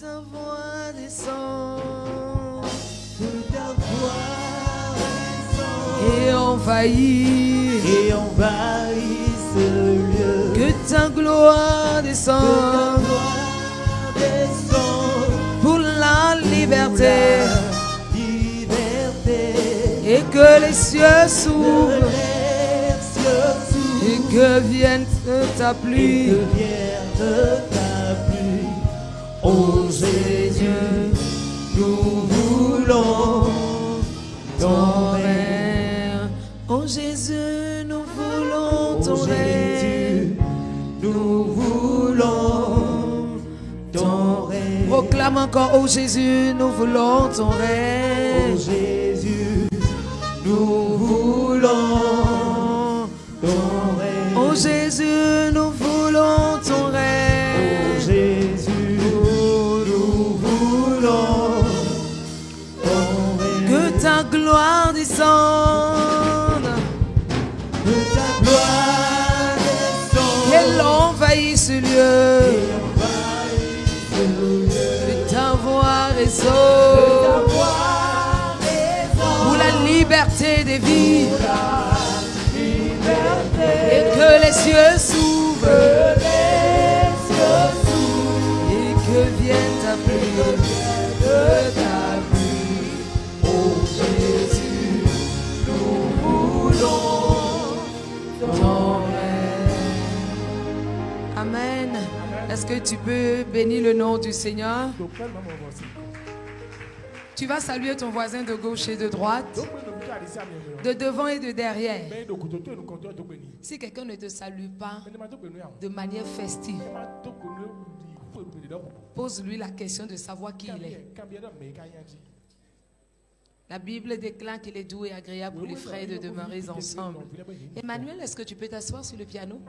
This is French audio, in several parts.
ta voix descend. Que ta voix descend. Et envahisse. Et envahisse ce lieu. Que ta gloire descend. Que ta gloire descend. Pour la liberté. Et que les cieux s'ouvrent. Et que vienne ta pluie. Oh Jésus, nous voulons ton règne. Oh Jésus, nous voulons ton Oh règne. Jésus, nous voulons ton règne. Proclame encore, oh Jésus, nous voulons ton règne. Oh Jésus, nous voulons ton règne. Oh Jésus, nous voulons ton règne. Oh Jésus, nous voulons ton règne. Que ta gloire descende. Que ta gloire descende. Qu'elle envahisse ce lieu. Que ta voix résonne. Pour la liberté des vies. Et que les cieux s'ouvrent. Et que vienne ta pluie. Oh Jésus, nous voulons ton règne. Amen. Est-ce que tu peux bénir le nom du Seigneur? Tu vas saluer ton voisin de gauche et de droite, de devant et de derrière. Si quelqu'un ne te salue pas de manière festive, pose-lui la question de savoir qui il est. La Bible déclare qu'il est doux et agréable pour les frères de demeurer ensemble. Emmanuel, est-ce que tu peux t'asseoir sur le piano?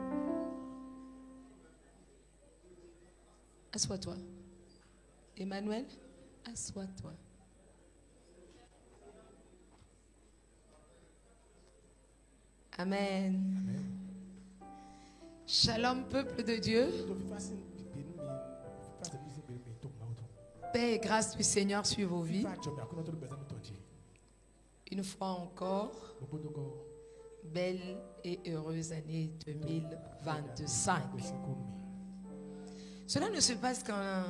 Assois-toi. Emmanuel, assois-toi. Amen. Shalom, peuple de Dieu. Paix et grâce du Seigneur sur vos vies. Une fois encore, belle et heureuse année 2025. Cela ne se passe qu'en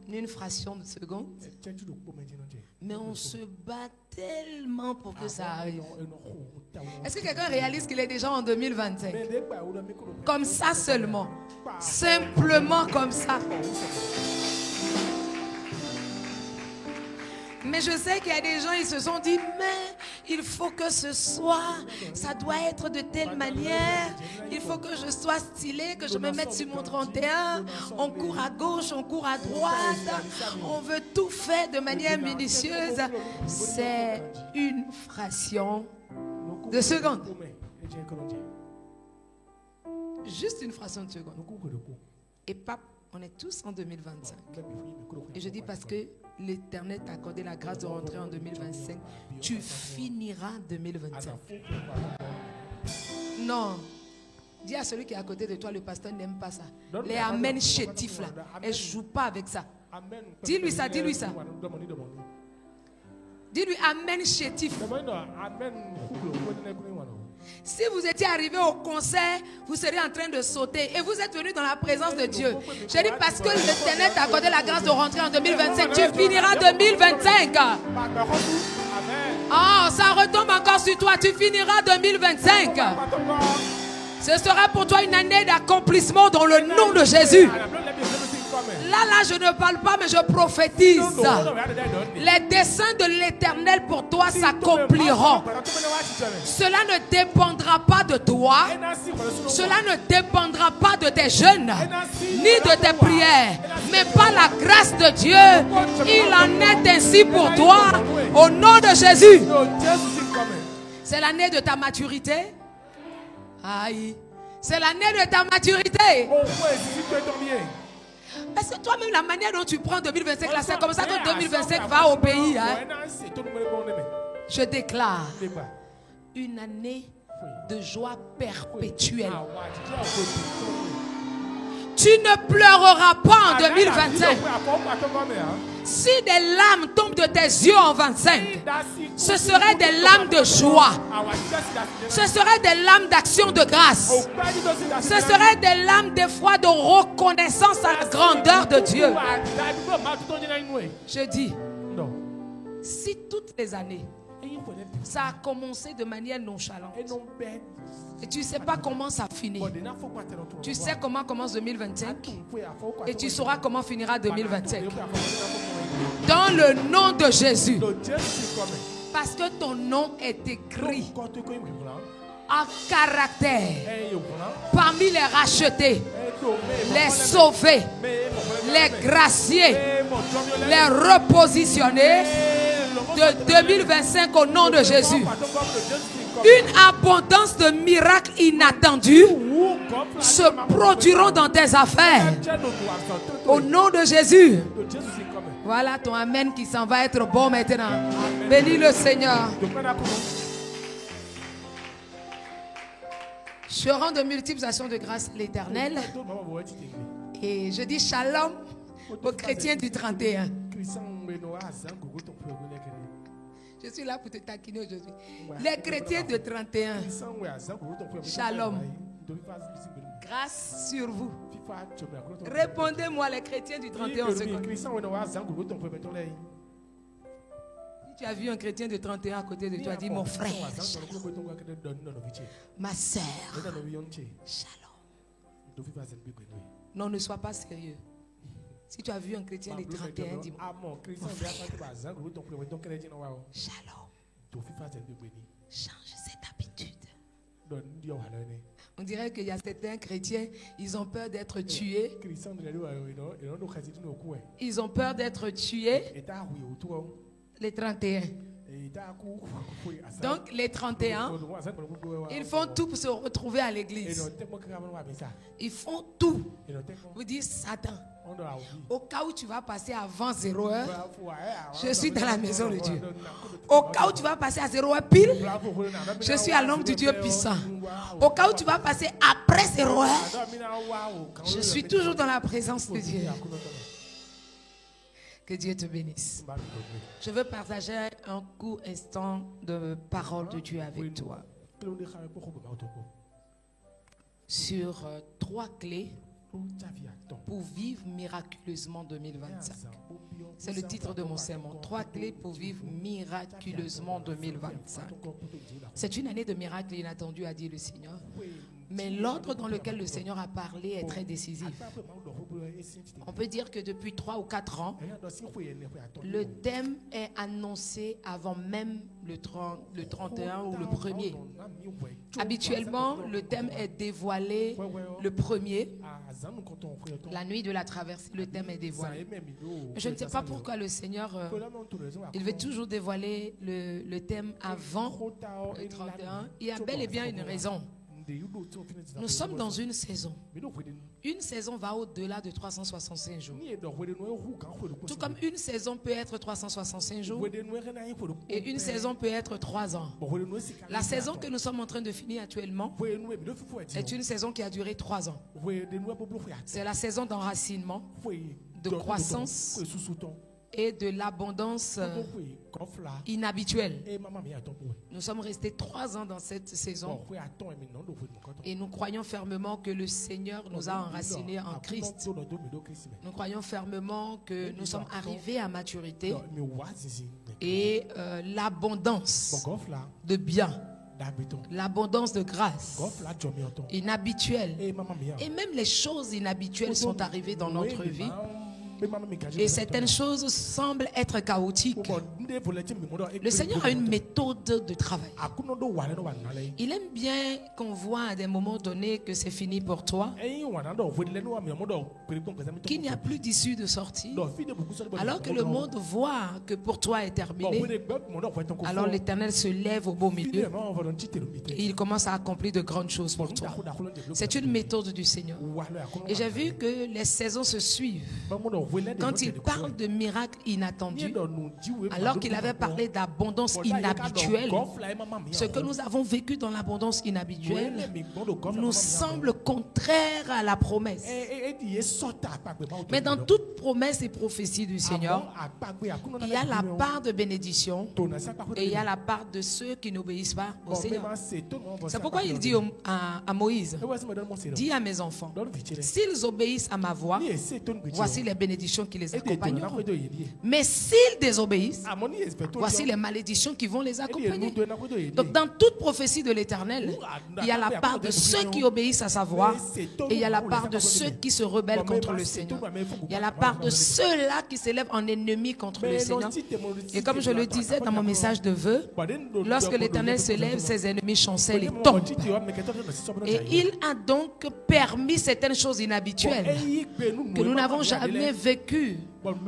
une fraction de seconde, mais on se bat tellement pour que ça arrive. Est-ce que quelqu'un réalise qu'il est déjà en 2025? Comme ça seulement, simplement comme ça. Mais je sais qu'il y a des gens, ils se sont dit, mais il faut que ce soit, ça doit être de telle manière, il faut que je sois stylé, que je me mette sur mon 31, on court à gauche, on court à droite, on veut tout faire de manière minutieuse. C'est une fraction de seconde. Juste une fraction de seconde. Et pape, on est tous en 2025. Et je dis parce que l'Éternel t'a accordé la grâce de rentrer en 2025. Tu finiras 2025. Non. Dis à celui qui est à côté de toi, le pasteur n'aime pas ça. Les amen chétifs là. Elle ne joue pas avec ça. Dis-lui ça, dis-lui ça. Dis-lui amen chétif. Si vous étiez arrivé au concert, vous seriez en train de sauter et vous êtes venu dans la présence de Dieu. Je dis parce que l'Éternel t'a accordé la grâce de rentrer en 2025, tu finiras 2025. Oh, ça retombe encore sur toi, tu finiras 2025. Ce sera pour toi une année d'accomplissement dans le nom de Jésus. Là, je ne parle pas, mais je prophétise. Les desseins de l'Éternel pour toi s'accompliront. Cela ne dépendra pas de toi. Cela ne dépendra pas de tes jeûnes, ni de tes prières. Mais par la grâce de Dieu, il en est ainsi pour toi. Au nom de Jésus. C'est l'année de ta maturité. Aïe. C'est l'année de ta maturité. Parce que toi-même, la manière dont tu prends 2025, là, c'est comme ça que 2025 va au pays. Hein? Je déclare une année de joie perpétuelle. Tu ne pleureras pas en 2025. Si des larmes tombent de tes yeux en 25, ce seraient des larmes de joie. Ce seraient des larmes d'action de grâce. Ce seraient des larmes des fois de reconnaissance à la grandeur de Dieu. Je dis, si toutes les années, ça a commencé de manière nonchalante, et tu ne sais pas comment ça finit, tu sais comment commence 2025, et tu sauras comment finira 2025. Dans le nom de Jésus. Parce que ton nom est écrit en caractère parmi les rachetés, les sauvés, les graciés, les repositionnés de 2025 au nom de Jésus. Une abondance de miracles inattendus se produiront dans tes affaires au nom de Jésus. Voilà ton amen qui s'en va être bon maintenant. Bénis le Seigneur. Je rends de multiples actions de grâce à l'Éternel. Et je dis shalom aux chrétiens du 31. Je suis là pour te taquiner aujourd'hui. Les chrétiens de 31. Shalom. Grâce sur vous. Répondez-moi les chrétiens du 31 secondes. Si tu as vu un chrétien de 31 à côté de toi, dis mon frère, shalom. Ma sœur, shalom. Non, ne sois pas sérieux. Si tu as vu un chrétien de 31, dis-moi mon frère, shalom. Change cette habitude. On dirait qu'il y a certains chrétiens, ils ont peur d'être tués. Ils ont peur d'être tués. Les 31. Donc les 31, ils font tout pour se retrouver à l'église. Ils font tout. Vous dites Satan, au cas où tu vas passer avant 0 heure, je suis dans la maison de Dieu. Au cas où tu vas passer à 0 heure pile, je suis à l'ombre du Dieu puissant. Au cas où tu vas passer après 0 heure, je suis toujours dans la présence de Dieu. Que Dieu te bénisse. Je veux partager un court instant de parole de Dieu avec toi sur 3 clés pour vivre miraculeusement 2025. C'est le titre de mon sermon. 3 clés pour vivre miraculeusement 2025. C'est une année de miracles inattendus, a dit le Seigneur. Mais l'ordre dans lequel le Seigneur a parlé est très décisif. On peut dire que depuis 3 ou 4 ans, le thème est annoncé avant même le 31 ou le 1er. Habituellement, le thème est dévoilé le 1er. La nuit de la traversée, le thème est dévoilé. Je ne sais pas pourquoi le Seigneur, il veut toujours dévoiler le thème avant le 31. Il y a bel et bien une raison. Nous sommes dans une saison. Une saison va au-delà de 365 jours. Tout comme une saison peut être 365 jours et une saison peut être 3 ans. La saison que nous sommes en train de finir actuellement est une saison qui a duré 3 ans. C'est la saison d'enracinement, de croissance et de l'abondance inhabituelle. Nous sommes restés 3 ans dans cette saison et nous croyons fermement que le Seigneur nous a enracinés en Christ. Nous croyons fermement que nous sommes arrivés à maturité et l'abondance de biens, l'abondance de grâce inhabituelle et même les choses inhabituelles sont arrivées dans notre vie. Et certaines choses semblent être chaotiques. Le Seigneur a une méthode de travail. Il aime bien qu'on voit à des moments donnés que c'est fini pour toi, qu'il n'y a plus d'issue de sortie, alors que le monde voit que pour toi est terminé. Alors l'Éternel se lève au beau milieu et il commence à accomplir de grandes choses pour toi. C'est une méthode du Seigneur. Et j'ai vu que les saisons se suivent. quand il parle de miracles inattendus, alors qu'il avait parlé d'abondance inhabituelle, ce que nous avons vécu dans l'abondance inhabituelle nous semble contraire à la promesse. Mais dans toute promesse et prophétie du Seigneur, il y a la part de bénédiction et il y a la part de ceux qui n'obéissent pas au Seigneur. C'est pourquoi il dit à Moïse, dis à mes enfants, s'ils obéissent à ma voix, voici les bénédictions qui les accompagneront. Mais s'ils désobéissent, voici les malédictions qui vont les accompagner. Donc dans toute prophétie de l'Éternel, il y a la part de ceux qui obéissent à sa voix et il y a la part de ceux qui se rebellent contre le Seigneur. Il y a la part de ceux-là qui s'élèvent en ennemis contre le Seigneur. Et comme je le disais dans mon message de vœux, lorsque l'Éternel se lève, ses ennemis chancellent et tombent. Et il a donc permis certaines choses inhabituelles que nous n'avons jamais vécues.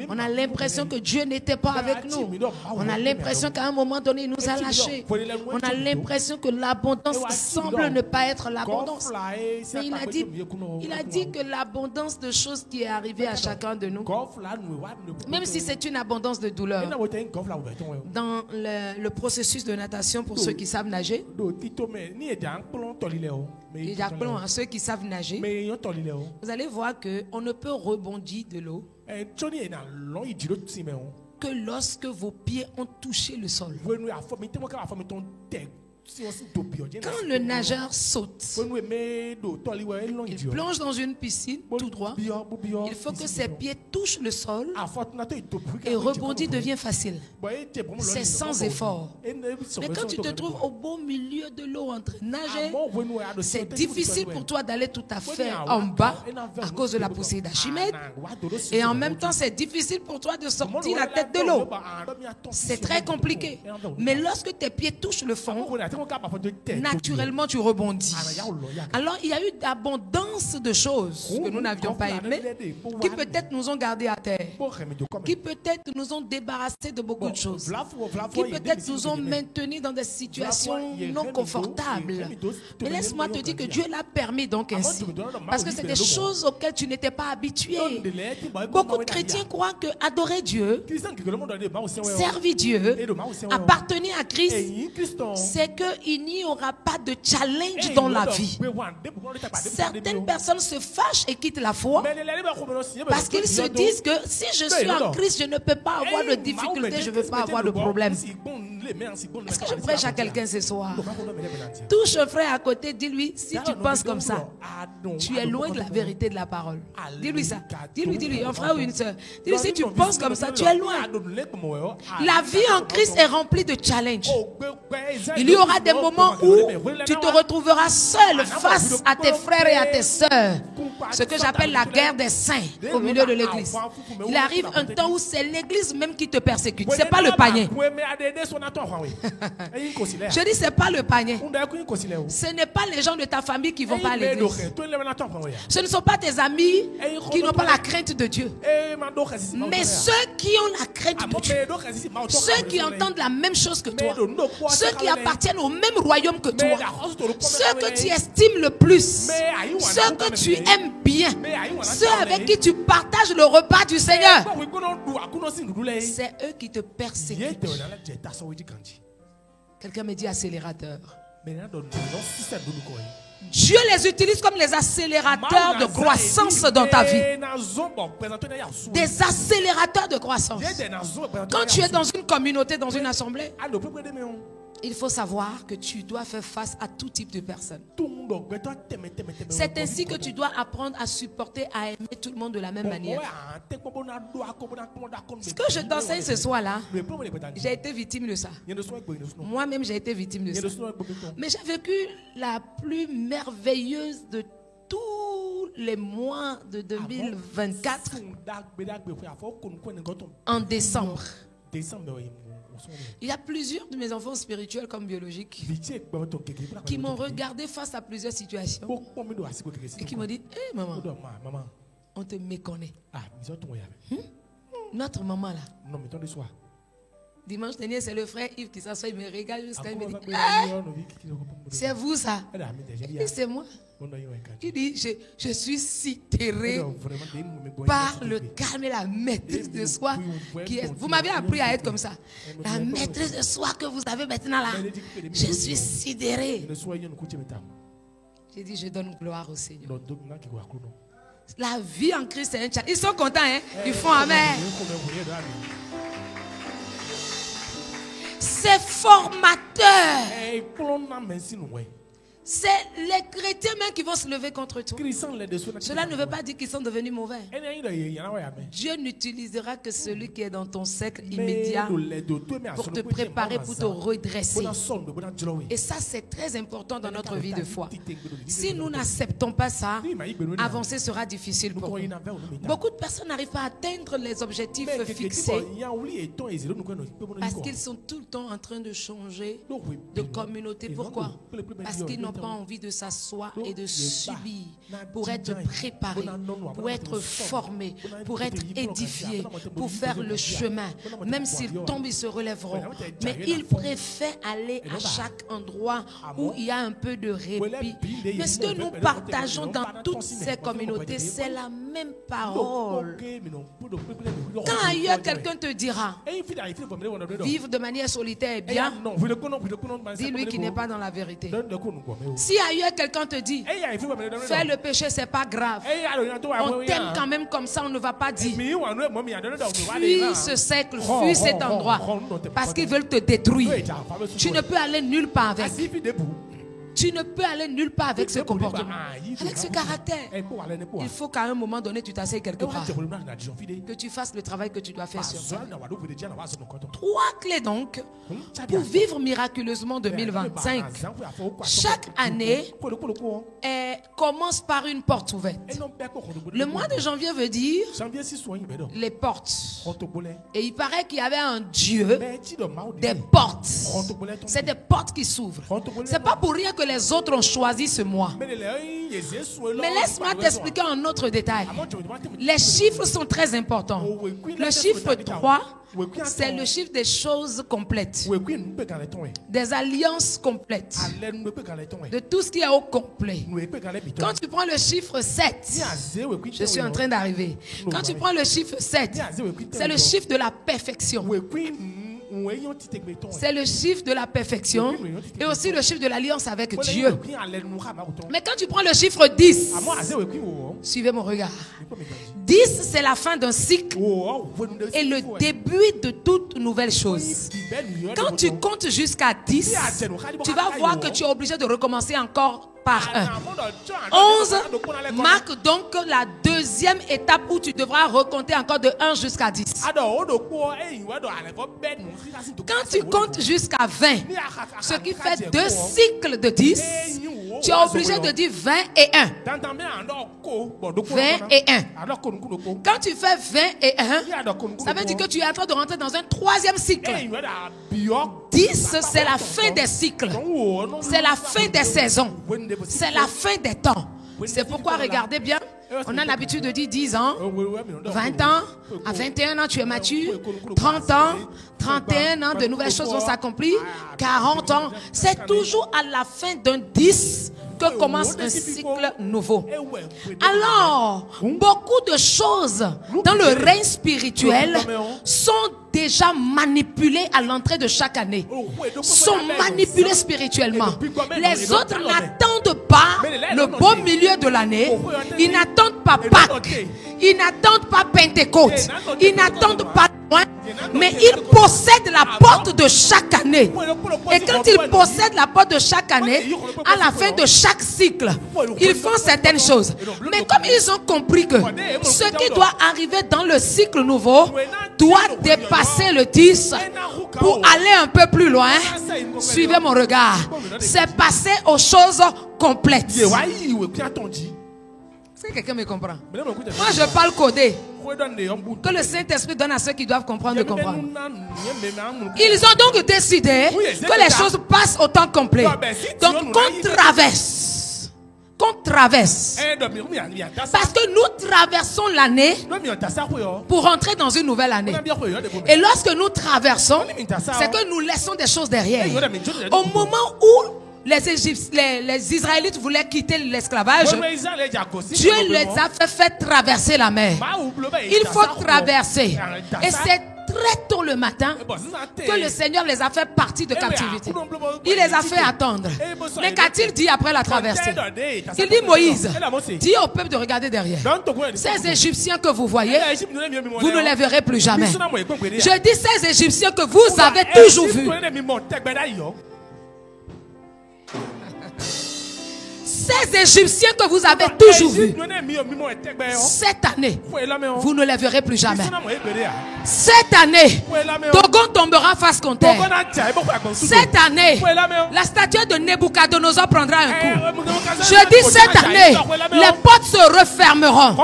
On a l'impression que Dieu n'était pas avec nous. On a l'impression qu'à un moment donné, il nous a lâchés. On a l'impression que l'abondance semble ne pas être l'abondance. Mais il a dit que l'abondance de choses qui est arrivée à chacun de nous, même si c'est une abondance de douleur, dans le processus de natation, pour ceux qui savent nager, à ceux qui savent nager, vous allez voir qu'on ne peut rebondir de l'eau que lorsque vos pieds ont touché le sol. Quand le nageur saute, il plonge dans une piscine tout droit. Il faut que ses pieds touchent le sol et rebondir devient facile. C'est sans effort. Mais quand tu te trouves au beau milieu de l'eau en train de nager, c'est difficile pour toi d'aller tout à fait en bas à cause de la poussée d'Archimède. Et en même temps, c'est difficile pour toi de sortir la tête de l'eau. C'est très compliqué. Mais lorsque tes pieds touchent le fond, naturellement tu rebondis. Alors il y a eu d'abondance de choses que nous n'avions pas aimées, qui peut-être nous ont gardés à terre, qui peut-être nous ont débarrassés de beaucoup de choses, qui peut-être nous ont maintenus dans des situations non confortables. Mais laisse-moi te dire que Dieu l'a permis donc ainsi, parce que c'est des choses auxquelles tu n'étais pas habitué. Beaucoup de chrétiens croient que adorer Dieu, servir Dieu, appartenir à Christ, c'est qu'il n'y aura pas de challenge dans la vie. Certaines personnes se fâchent et quittent la foi parce qu'ils se disent que si je suis en Christ, je ne peux pas avoir de difficultés, je ne veux pas avoir de problème. Est-ce que je prêche à quelqu'un ce soir? Touche un frère à côté, dis-lui, si tu penses comme ça, tu es loin de la vérité de la parole. Dis-lui ça. Dis-lui, un frère ou une soeur. Dis-lui, si tu penses comme ça, tu es loin. La vie en Christ est remplie de challenges. Il y aura des moments où tu te retrouveras seul face à tes frères et à tes sœurs. Ce que j'appelle la guerre des saints au milieu de l'église. Il arrive un temps où c'est l'église même qui te persécute. C'est pas le panier. Je dis c'est pas le panier. Ce n'est pas les gens de ta famille qui vont pas à l'église. Ce ne sont pas tes amis qui n'ont pas la crainte de Dieu. Mais ceux qui ont la crainte de Dieu, ceux qui entendent la même chose que toi, ceux qui appartiennent au même royaume que toi, ceux que tu estimes le plus, ceux que tu aimes bien, ceux avec qui tu partages le repas du Seigneur, c'est eux qui te persécutent. Quelqu'un me dit accélérateur. Dieu les utilise comme les accélérateurs de croissance dans ta vie. Des accélérateurs de croissance. Quand tu es dans une communauté, dans une assemblée, il faut savoir que tu dois faire face à tout type de personnes. C'est ainsi que tu dois apprendre à supporter, à aimer tout le monde de la même manière. Ce que je t'enseigne ce soir-là, j'ai été victime de ça. Moi-même, j'ai été victime de ça. Mais j'ai vécu la plus merveilleuse de tous les mois de 2024 en décembre. Il y a plusieurs de mes enfants spirituels comme biologiques qui m'ont regardé face à plusieurs situations et qui m'ont dit, hé maman, on te méconnaît. Notre maman là, Dimanche dernier, c'est le frère Yves qui s'assoit, il me regarde jusqu'à il me dit, ah, c'est vous ça? Il dit, c'est moi. Il dit, je suis si terré par le calme et la maîtrise de soi qui est. Vous m'avez appris à être comme ça. La maîtrise de soi que vous avez maintenant là, je suis sidéré. J'ai dit, je donne gloire au Seigneur. La vie en Christ, c'est un challenge. Ils sont contents, hein? Ils font amen. C'est formateur. C'est les chrétiens même qui vont se lever contre toi. Cela ne veut pas dire qu'ils sont devenus mauvais. Dieu n'utilisera que celui qui est dans ton cercle immédiat pour te préparer, pour te redresser. Et ça, c'est très important dans notre vie de foi. Si nous n'acceptons pas ça, avancer sera difficile pour nous. Beaucoup de personnes n'arrivent pas à atteindre les objectifs fixés parce qu'ils sont tout le temps en train de changer de communauté. Pourquoi? Parce qu'ils n'ont pas envie de s'asseoir et de subir pour être préparé, pour être formé, pour être édifié, pour faire le chemin. Même s'ils tombent, ils se relèveront. Mais ils préfèrent aller à chaque endroit où il y a un peu de répit. Mais ce que nous partageons dans toutes ces communautés, c'est la même parole. Quand ailleurs quelqu'un te dira vivre de manière solitaire est bien, dis-lui qu'il n'est pas dans la vérité. Si ailleurs quelqu'un te dit faire le péché c'est pas grave, on t'aime quand même comme ça, on ne va pas dire fuis ce cercle, fuis cet endroit parce qu'ils veulent te détruire. Tu ne peux aller nulle part avec. Tu ne peux aller nulle part avec ce comportement, avec ce caractère. Il faut qu'à un moment donné, tu t'asseyes quelque part. Que tu fasses le travail que tu dois faire sur toi. 3 clés donc pour vivre miraculeusement 2025. Chaque année commence par une porte ouverte. Le mois de janvier veut dire les portes. Et il paraît qu'il y avait un Dieu des portes. C'est des portes qui s'ouvrent. C'est pas pour rien que les autres ont choisi ce mois. Mais laisse-moi t'expliquer en autre détail. Les chiffres sont très importants. Le chiffre 3, c'est le chiffre des choses complètes, des alliances complètes, de tout ce qui est au complet. Quand tu prends le chiffre 7, je suis en train d'arriver. Quand tu prends le chiffre 7, c'est le chiffre de la perfection. C'est le chiffre de la perfection et aussi le chiffre de l'alliance avec Dieu. Mais quand tu prends le chiffre 10, suivez mon regard. 10, c'est la fin d'un cycle et le début de toute nouvelle chose. Quand tu comptes jusqu'à 10, tu vas voir que tu es obligé de recommencer encore par 1. 11 marque donc la deuxième étape où tu devras recompter encore de 1 jusqu'à 10. Quand tu comptes jusqu'à 20, ce qui fait 2 cycles de 10, tu es obligé de dire 20 et 1. 20 et 1. Quand tu fais 20 et 1, ça veut dire que tu es en train de rentrer dans un 3e cycle. 10, c'est la fin des cycles. C'est la fin des saisons. C'est la fin des temps. C'est pourquoi, regardez bien, on a l'habitude de dire 10 ans, 20 ans, à 21 ans tu es mature, 30 ans, 31 ans, de nouvelles choses vont s'accomplir, 40 ans. C'est toujours à la fin d'un 10 que commence un cycle nouveau. Alors, beaucoup de choses dans le règne spirituel sont déjà manipulées à l'entrée de chaque année. Sont manipulées spirituellement. Les autres n'attendent pas le beau milieu de l'année. Ils n'attendent pas Pâques. Ils n'attendent pas Pentecôte. Ils n'attendent pas loin. Mais ils possèdent la porte de chaque année. Et quand ils possèdent la porte de chaque année, à la fin de chaque cycle, ils font certaines choses. Mais comme ils ont compris que ce qui doit arriver dans le cycle nouveau doit dépasser le 10 pour aller un peu plus loin, suivez mon regard, c'est passer aux choses complètes. Est-ce que quelqu'un me comprend? Moi je parle codé. Que le Saint-Esprit donne à ceux qui doivent comprendre de comprendre. Ils ont donc décidé que les choses passent au temps complet. Donc qu'on traverse. Parce que nous traversons l'année pour entrer dans une nouvelle année. Et lorsque nous traversons, c'est que nous laissons des choses derrière. Au moment où les Israélites voulaient quitter l'esclavage, Dieu les a fait traverser la mer. Il faut traverser. Et c'est très tôt le matin que le Seigneur les a fait partir de captivité. Il les a fait attendre. Mais qu'a-t-il dit après la traversée? Il dit: Moïse, dis au peuple de regarder derrière. Ces Égyptiens que vous voyez, vous ne les verrez plus jamais. Je dis ces Égyptiens que vous avez toujours vus. Ces Égyptiens que vous avez toujours vus, cette année, vous ne les verrez plus jamais. Cette année, Dogon tombera face contre terre. Cette année, la statue de Nebuchadnezzar prendra un coup. Je dis cette année, les portes se refermeront.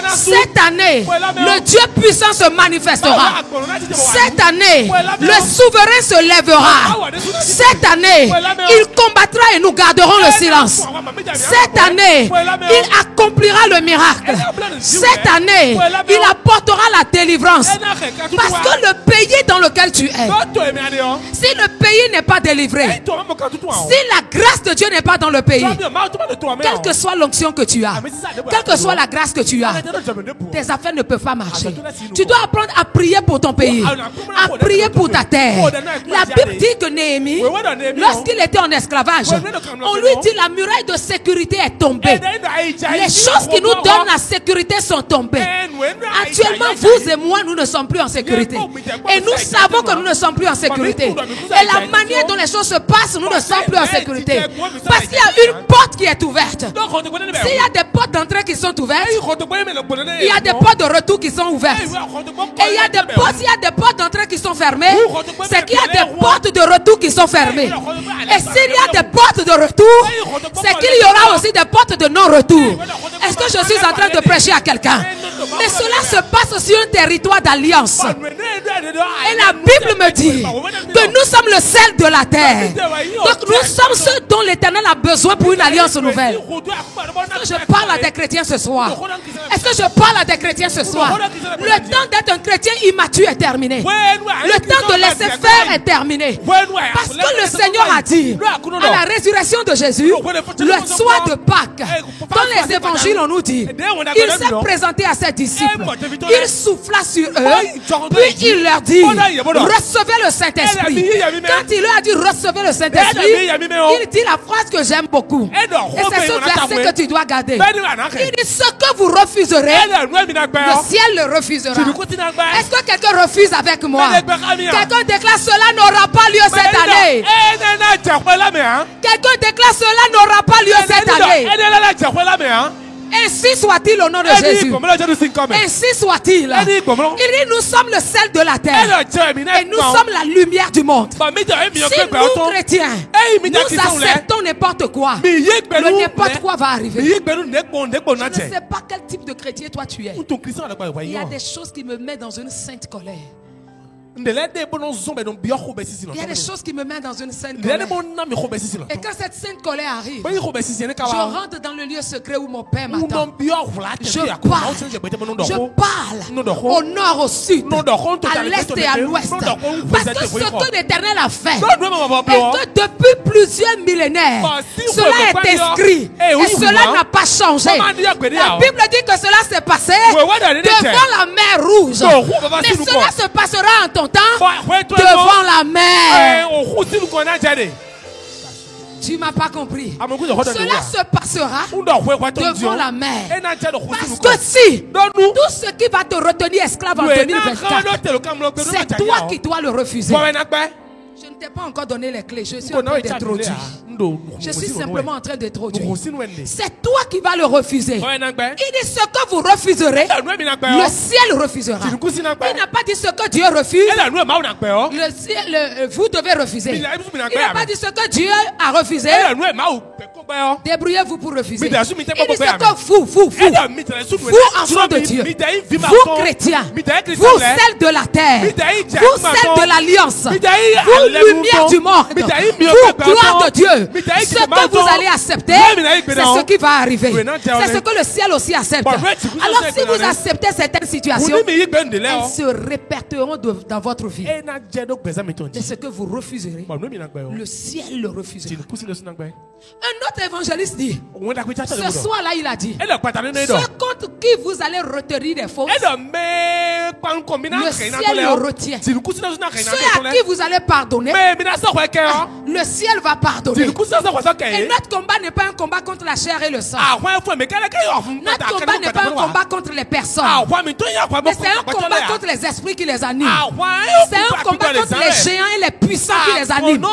Cette année, le Dieu puissant se manifestera. Cette année, le souverain se lèvera. Cette année, il combattra et nous garderons le silence. Cette année, il accomplira le miracle. Cette année, il apportera la délivrance. Parce que le pays dans lequel tu es, si le pays n'est pas délivré, si la grâce de Dieu n'est pas dans le pays, quelle que soit l'onction que tu as, quelle que soit la grâce que tu as, tes affaires ne peuvent pas marcher. Tu dois apprendre à prier pour ton pays, à prier pour ta terre. La Bible dit que Néhémie, lorsqu'il était en esclavage, on lui dit: la muraille de sécurité est tombée. Les choses qui nous donnent la sécurité sont tombées. Actuellement, vous et moi, nous ne sommes plus en sécurité. Et nous savons que nous ne sommes plus en sécurité. Et la manière dont les choses se passent, nous ne sommes plus en sécurité. Parce qu'il y a une porte qui est ouverte. S'il y a des portes d'entrée qui sont ouvertes, il y a des portes de retour qui sont ouvertes. Et il y a des portes d'entrée qui sont fermées. C'est qu'il y a des portes de retour qui sont fermées. Et s'il y a des portes de retour, c'est qu'il y aura aussi des portes de non-retour. Est-ce que je suis en train de prêcher à quelqu'un? Mais cela se passe sur un territoire d'alliance. Et la Bible me dit que nous sommes le sel de la terre. Donc nous sommes ceux dont l'Éternel a besoin pour une alliance nouvelle. Est-ce que je parle à des chrétiens ce soir? Est-ce que je parle à des chrétiens ce soir? Le temps d'être un chrétien immature est terminé. Le temps de laisser faire est terminé. Parce que le Seigneur a dit à la résurrection de Jésus, le soir de Pâques, dans les évangiles on nous dit, il s'est présenté à ses disciples, il souffla sur eux, puis il leur dit: recevez le Saint-Esprit. Quand il leur a dit recevez le Saint-Esprit, il dit la phrase que j'aime beaucoup, et c'est ce verset que tu dois garder. Il dit: ce que vous refuserez, le ciel le refusera. Est-ce que quelqu'un refuse avec moi? Quelqu'un déclare: cela n'aura pas lieu cette année. Quelqu'un déclare: cela n'aura pas lieu cette année. Ainsi soit-il au nom de Jésus. Ainsi soit-il. Il dit: nous sommes le sel de la terre et nous sommes la lumière du monde. Si nous chrétiens, nous acceptons n'importe quoi, le n'importe quoi va arriver. Je ne sais pas quel type de chrétien toi tu es. Il y a des choses qui me mettent dans une sainte colère. Il y a des choses qui me mettent dans une sainte colère. Et quand cette sainte colère arrive, je rentre dans le lieu secret où mon Père m'attend. Je parle au nord, au sud, à l'est et à l'ouest. Parce que ce que l'Éternel a fait, et que depuis plusieurs millénaires, cela est inscrit et cela n'a pas changé. La Bible dit que cela s'est passé devant la mer Rouge. Mais cela se passera en ton temps devant la mer. Tu m'as pas compris. Cela se passera devant la mer. Parce que si tout ce qui va te retenir esclave en 2024, c'est toi qui dois le refuser. Je ne t'ai pas encore donné les clés. Je suis en train d'introduire. Je suis simplement en train d'introduire. C'est toi qui vas le refuser. Il dit: ce que vous refuserez, le ciel refusera. Il n'a pas dit ce que Dieu refuse, le ciel, vous devez refuser. Il n'a pas dit ce que Dieu a refusé, débrouillez-vous pour refuser. Il dit: ce que vous, enfants de Dieu, vous chrétiens, vous celles de la terre, vous celles de l'alliance, vous lumière du monde, vous, gloire de Dieu, ce que vous allez accepter, c'est ce qui va arriver. C'est ce que le ciel aussi accepte. Alors si vous acceptez certaines situations, elles se répercuteront dans votre vie. Et ce que vous refuserez, le ciel le refusera. Un autre évangéliste dit, ce soir-là il a dit, ceux contre qui vous allez retenir des fautes, le ciel le retient. Ceux à qui vous allez pardonner, le ciel va pardonner. Et notre combat n'est pas un combat contre la chair et le sang. Notre combat n'est pas un combat contre les personnes. Mais c'est un combat contre les esprits qui les animent. C'est un combat contre les géants et les puissants qui les animent.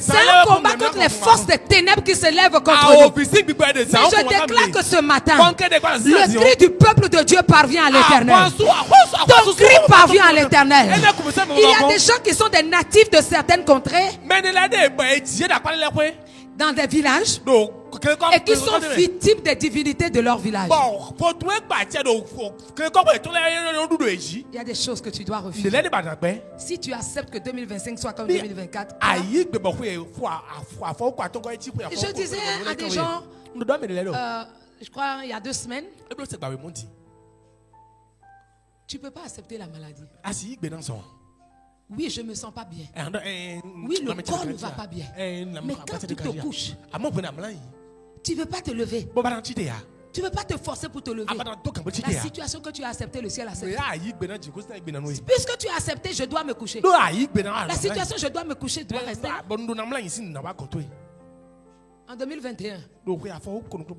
C'est un combat contre les forces des ténèbres qui se lèvent contre nous. Mais je déclare que ce matin, le cri du peuple de Dieu parvient à l'Éternel. Ton cri parvient à l'Éternel. Il y a des gens qui sont des natifs de certaines contrées, dans des villages, et qui sont victimes des divinités de leur village. Il y a des choses que tu dois refuser. Si tu acceptes que 2025 soit comme 2024, je disais à des gens, je crois il y a 2 semaines, tu ne peux pas accepter la maladie. Oui, je ne me sens pas bien. Oui, le corps ne va pas bien. Mais quand tu te couches, tu ne veux pas te lever. Tu ne veux pas te forcer pour te lever. La situation que tu as acceptée, le ciel accepte. Puisque tu as accepté, je dois me coucher. La situation, je dois me coucher, je dois rester. En 2021,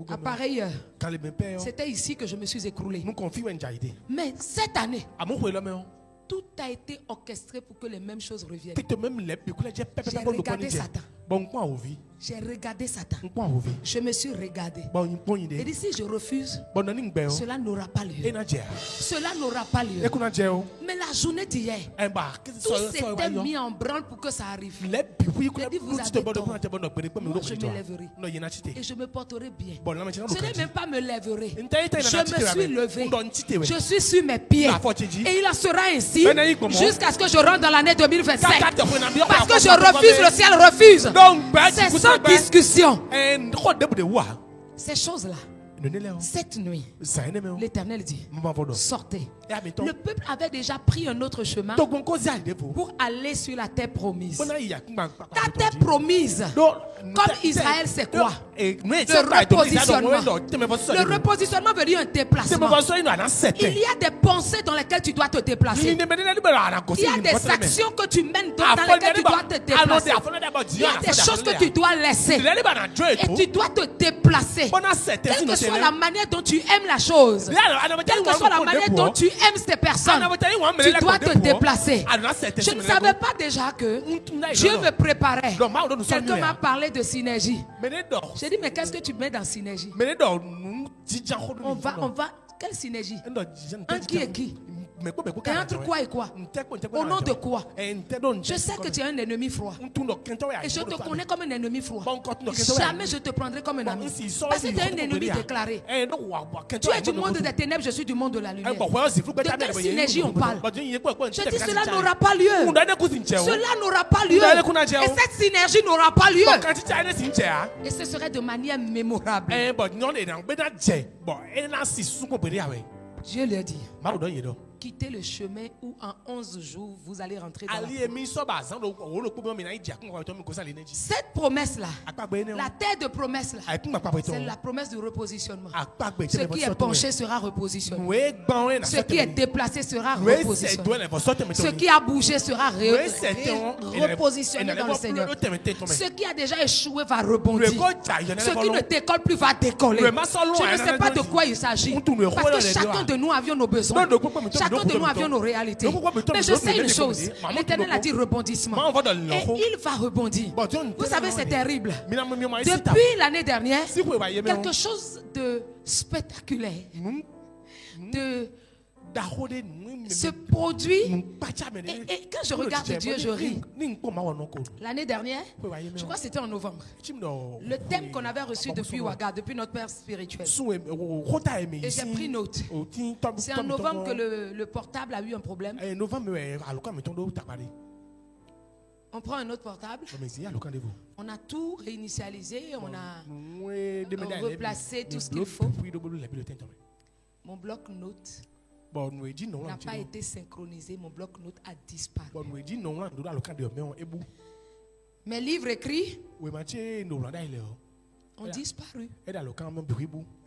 à pareille heure, c'était ici que je me suis écroulé. Mais cette année, tout a été orchestré pour que les mêmes choses reviennent. J'ai regardé Satan. J'ai regardé Satan. Je me suis regardé. Et dit, si je refuse, cela n'aura pas lieu. Cela n'aura pas lieu. Mais la journée d'hier, tout s'était mis en branle pour que ça arrive. J'ai dit, vous avez tort. Moi, je me lèverai. Et je me porterai bien. Ce n'est même pas me lèverai. Je me suis levé. Je suis sur mes pieds. Et il en sera ainsi jusqu'à ce que je rentre dans l'année 2025. Parce que je refuse, le ciel refuse. C'est sans discussion. Ces choses-là, cette nuit, l'Éternel dit, sortez. Le peuple avait déjà pris un autre chemin pour aller sur la terre promise. Ta terre promise, comme Israël, c'est quoi? Le repositionnement. Le repositionnement veut dire un déplacement. Il y a des pensées dans lesquelles tu dois te déplacer. Il y a des actions que tu mènes dans lesquelles tu dois te déplacer. Il y a des choses que tu dois laisser. Et tu dois te déplacer. Quelle que soit la manière dont tu aimes la chose, quelle que soit la manière dont tu aimes ces personnes, tu dois te déplacer. Je ne savais pas déjà que Dieu me préparait. Quelqu'un m'a parlé de synergie. J'ai dit, mais qu'est-ce que tu mets dans synergie? On va, quelle synergie? Un qui est qui? Et entre quoi et quoi? Au nom de quoi? Je sais que tu es un ennemi froid. Et je te connais comme un ennemi froid. Jamais je te prendrai comme un ami. Parce que tu es un ennemi déclaré. Tu es du monde des ténèbres, je suis du monde de la lumière. De quelle synergie on parle? Je dis, cela n'aura pas lieu. Cela n'aura pas lieu. Et cette synergie n'aura pas lieu. Et ce serait de manière mémorable. Dieu lui a dit, quittez le chemin où en 11 jours vous allez rentrer dans la cette promesse-là, la terre de promesse-là, c'est la promesse du repositionnement. Ce qui est penché sera repositionné. Ce qui est déplacé sera repositionné. Ce qui a bougé sera repositionné dans le Seigneur. Ce qui a déjà échoué va rebondir. Ce qui ne décolle plus va décoller. Je ne sais pas de quoi il s'agit. Parce que chacun de nous avions nos besoins. Chacun de nous avions nos réalités. Mais je sais une chose. L'Éternel a dit rebondissement. Et il va rebondir. Vous savez, c'est terrible. Depuis l'année dernière, quelque chose de spectaculaire se produit. Et quand je regarde Dieu, je ris. L'année dernière, je crois que c'était en novembre, le thème qu'on avait reçu depuis Ouaga, depuis notre père spirituel, et j'ai pris note. C'est en novembre que le portable a eu un problème. On prend un autre portable. On a tout réinitialisé. On a replacé tout ce qu'il faut. Mon bloc-notes n'a pas été synchronisé. Mon bloc-notes a disparu. Mes livres écrits ont disparu.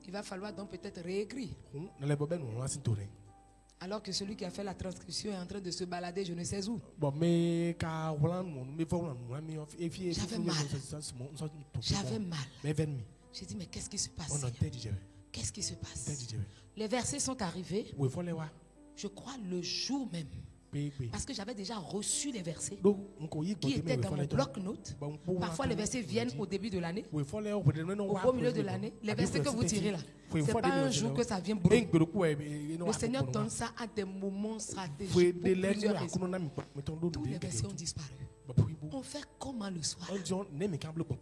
Il va falloir donc peut-être réécrire. Alors que celui qui a fait la transcription est en train de se balader je ne sais où. J'avais mal. J'ai dit mais qu'est-ce qui se passe? Qu'est-ce qui se passe? Les versets sont arrivés. Je crois le jour même. Parce que j'avais déjà reçu les versets qui étaient dans mon bloc-notes. Parfois les versets viennent au début de l'année, au beau milieu de l'année. Les versets que vous tirez là, ce n'est pas un jour que ça vient brûler. Le Seigneur donne ça à des moments stratégiques. Pour plusieurs raisons. Tous les versets ont disparu. On fait comment le soir?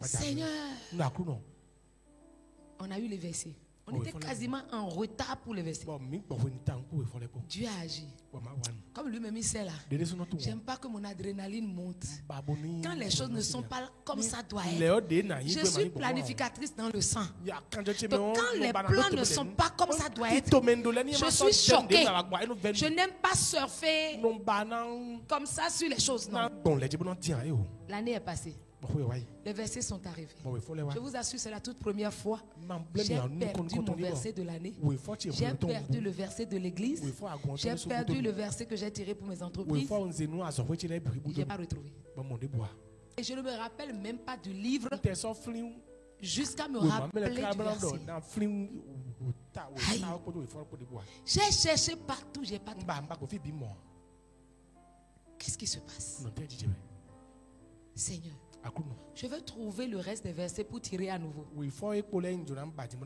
Seigneur, on a eu les versets. On était quasiment en retard pour les versets. Dieu a agi. Comme lui-même il sait là. J'aime pas que mon adrénaline monte. Quand les choses ne sont pas comme ça doit être. Je suis planificatrice dans le sang. Donc quand les plans ne sont pas comme ça doit être, je suis choquée. Je n'aime pas surfer comme ça sur les choses. Non. L'année est passée. Les versets sont arrivés. Je vous assure, c'est la toute première fois. J'ai perdu mon verset de l'année. J'ai perdu le verset de l'église. J'ai perdu le verset que j'ai tiré pour mes entreprises. Je n'ai pas retrouvé. Et je ne me rappelle même pas du livre jusqu'à me rappeler du verset. J'ai cherché partout, j'ai pas trouvé. Qu'est-ce qui se passe? Seigneur, je veux trouver le reste des versets pour tirer à nouveau.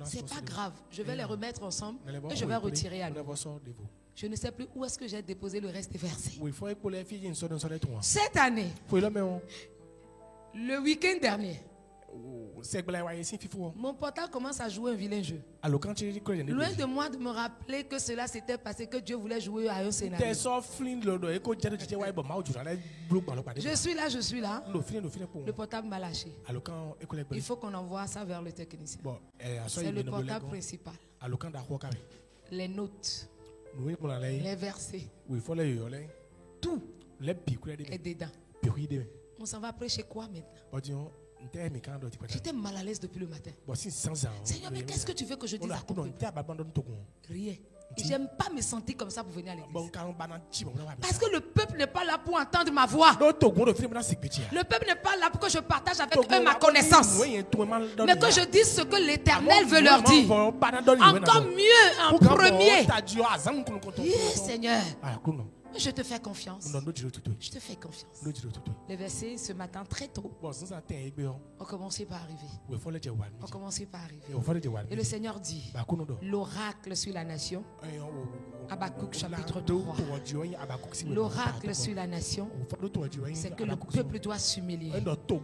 C'est pas grave, je vais les remettre ensemble et je vais retirer à nouveau. Je ne sais plus où est-ce que j'ai déposé le reste des versets. Cette année, le week-end dernier, mon portable commence à jouer un vilain jeu. Loin de moi de me rappeler que cela s'était passé, que Dieu voulait jouer à un scénario. Je suis là. Le portable m'a lâché. Il faut qu'on envoie ça vers le technicien. C'est le portable principal. Les notes, les versets, tout est dedans. On s'en va prêcher quoi maintenant? J'étais mal à l'aise depuis le matin. Seigneur, mais qu'est-ce que tu veux que je dise à ton peuple? Rien. J'aime pas me sentir comme ça pour venir à l'église. Parce que le peuple n'est pas là pour entendre ma voix. Le peuple n'est pas là pour que je partage avec eux ma connaissance. Mais que je dise ce que l'Éternel veut leur dire. Encore mieux en premier. Seigneur, je te fais confiance. Je te fais confiance. Les versets ce matin très tôt ont commencé par arriver. Et le Seigneur dit, l'oracle sur la nation. Habakkuk chapitre 3. L'oracle sur la nation, c'est que le peuple doit s'humilier.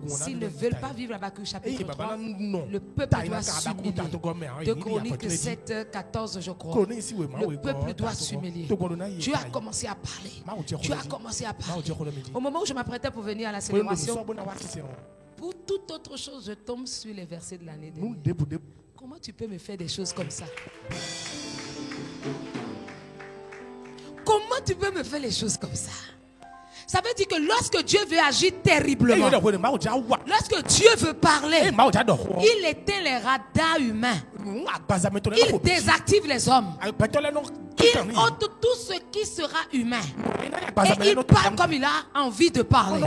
S'ils ne veulent pas vivre Habakkuk chapitre 3, le peuple doit s'humilier. De Chroniques 7, 14 je crois. Le peuple doit s'humilier. Dieu a commencé à parler. Tu as commencé à parler. Au moment où je m'apprêtais pour venir à la célébration, pour toute autre chose, je tombe sur les versets de l'année dernière. Comment tu peux me faire des choses comme ça? Comment tu peux me faire les choses comme ça? Ça veut dire que lorsque Dieu veut agir terriblement, lorsque Dieu veut parler, il éteint les radars humains. Il désactive les hommes. Il ôte tout ce qui sera humain. Et il parle comme il a envie de parler.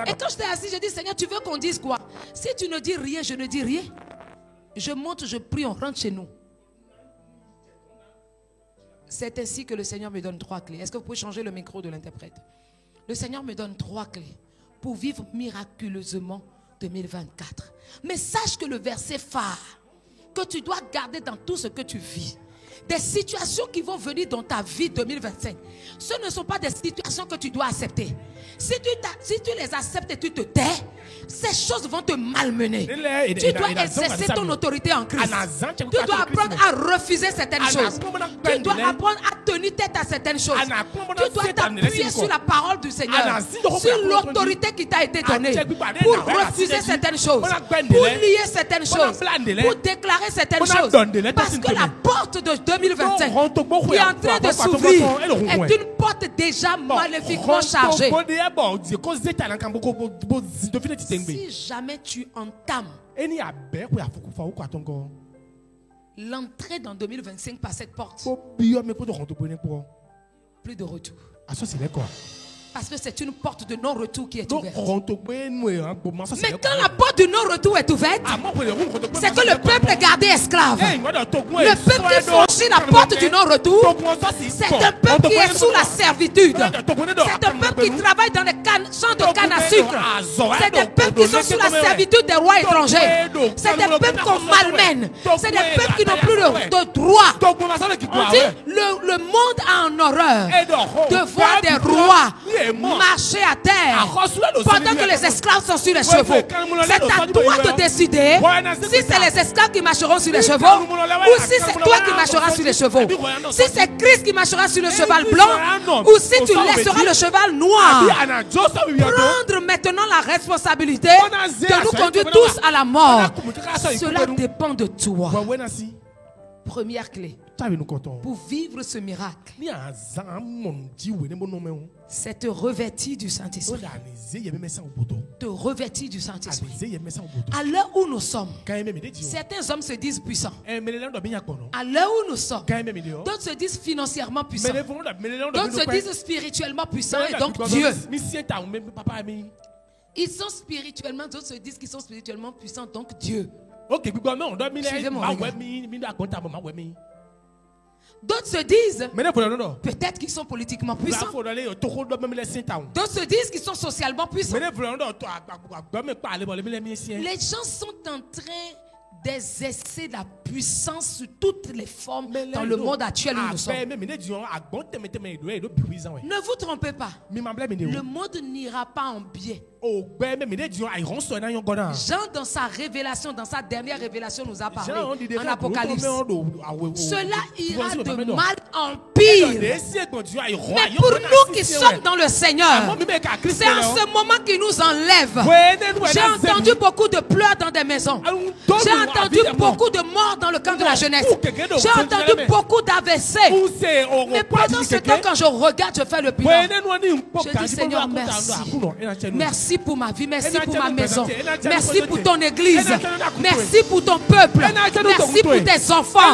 Et quand j'étais assis, je dis, Seigneur, tu veux qu'on dise quoi? Si tu ne dis rien, je ne dis rien. Je monte, je prie, on rentre chez nous. C'est ainsi que le Seigneur me donne 3 clés. Est-ce que vous pouvez changer le micro de l'interprète? Le Seigneur me donne 3 clés pour vivre miraculeusement 2024. Mais sache que le verset phare que tu dois garder dans tout ce que tu vis, des situations qui vont venir dans ta vie 2025, ce ne sont pas des situations que tu dois accepter. Si tu les acceptes et tu te tais, Ces choses vont te malmener. Tu dois exercer ton autorité en Christ. Tu dois apprendre à refuser certaines choses. Tu dois apprendre à tenir tête à certaines choses. Tu dois t'appuyer sur la parole du Seigneur, sur l'autorité qui t'a été donnée pour refuser certaines choses, pour lier certaines choses, pour déclarer certaines choses. Parce que la porte de 2025 qui est en train de s'ouvrir est une porte déjà maléfiquement chargée. Si jamais tu entames l'entrée dans 2025 par cette porte, plus de retour. Parce que c'est une porte de non-retour qui est ouverte. Mais quand la porte du non-retour est ouverte, c'est que le peuple est gardé esclave. Le peuple qui franchit la porte du non-retour, c'est un peuple qui est sous la servitude. C'est un peuple qui travaille dans les champs de canne à sucre. C'est des peuples qui sont sous la servitude des rois étrangers. C'est des peuples qu'on malmène. C'est des peuples qui n'ont plus de droit. On dit, le monde a en horreur de voir des rois marcher à terre pendant que les esclaves sont sur les chevaux. C'est à toi de décider si c'est les esclaves qui marcheront sur les chevaux ou si c'est toi qui marcheras sur les chevaux. Si c'est Christ qui marchera sur le cheval blanc ou si tu laisseras le cheval noir. Prendre maintenant la responsabilité de nous conduire tous à la mort. Cela dépend de toi. Première clé pour vivre ce miracle, c'est te revêtir du Saint-Esprit. Te revêtir du Saint-Esprit. À l'heure où nous sommes, certains hommes se disent puissants. À l'heure où nous sommes, d'autres se disent financièrement puissants. D'autres se disent spirituellement puissants et donc Dieu. Ils sont spirituellement, d'autres se disent qu'ils sont spirituellement puissants, donc Dieu. Suivez mon regard. D'autres se disent peut-être qu'ils sont politiquement puissants. D'autres se disent qu'ils sont socialement puissants. Les gens sont en train d'exercer la puissance sur toutes les formes dans le monde actuel où nous sommes. Ne vous trompez pas. Le monde n'ira pas en biais. Jean, dans sa révélation, dans sa dernière révélation, nous a parlé en Apocalypse. Cela ira de mal en pire. Mais pour nous qui sommes dans le Seigneur, c'est en ce moment qu'il nous enlève. J'ai entendu beaucoup de pleurs dans des maisons. J'ai entendu beaucoup de morts dans le camp de la jeunesse. J'ai entendu beaucoup d'AVC. Mais pendant ce temps, quand je regarde, je fais le bilan. Je dis, Seigneur, merci. Merci pour ma vie, merci pour ma maison, merci pour ton église, merci pour ton peuple, merci pour tes enfants.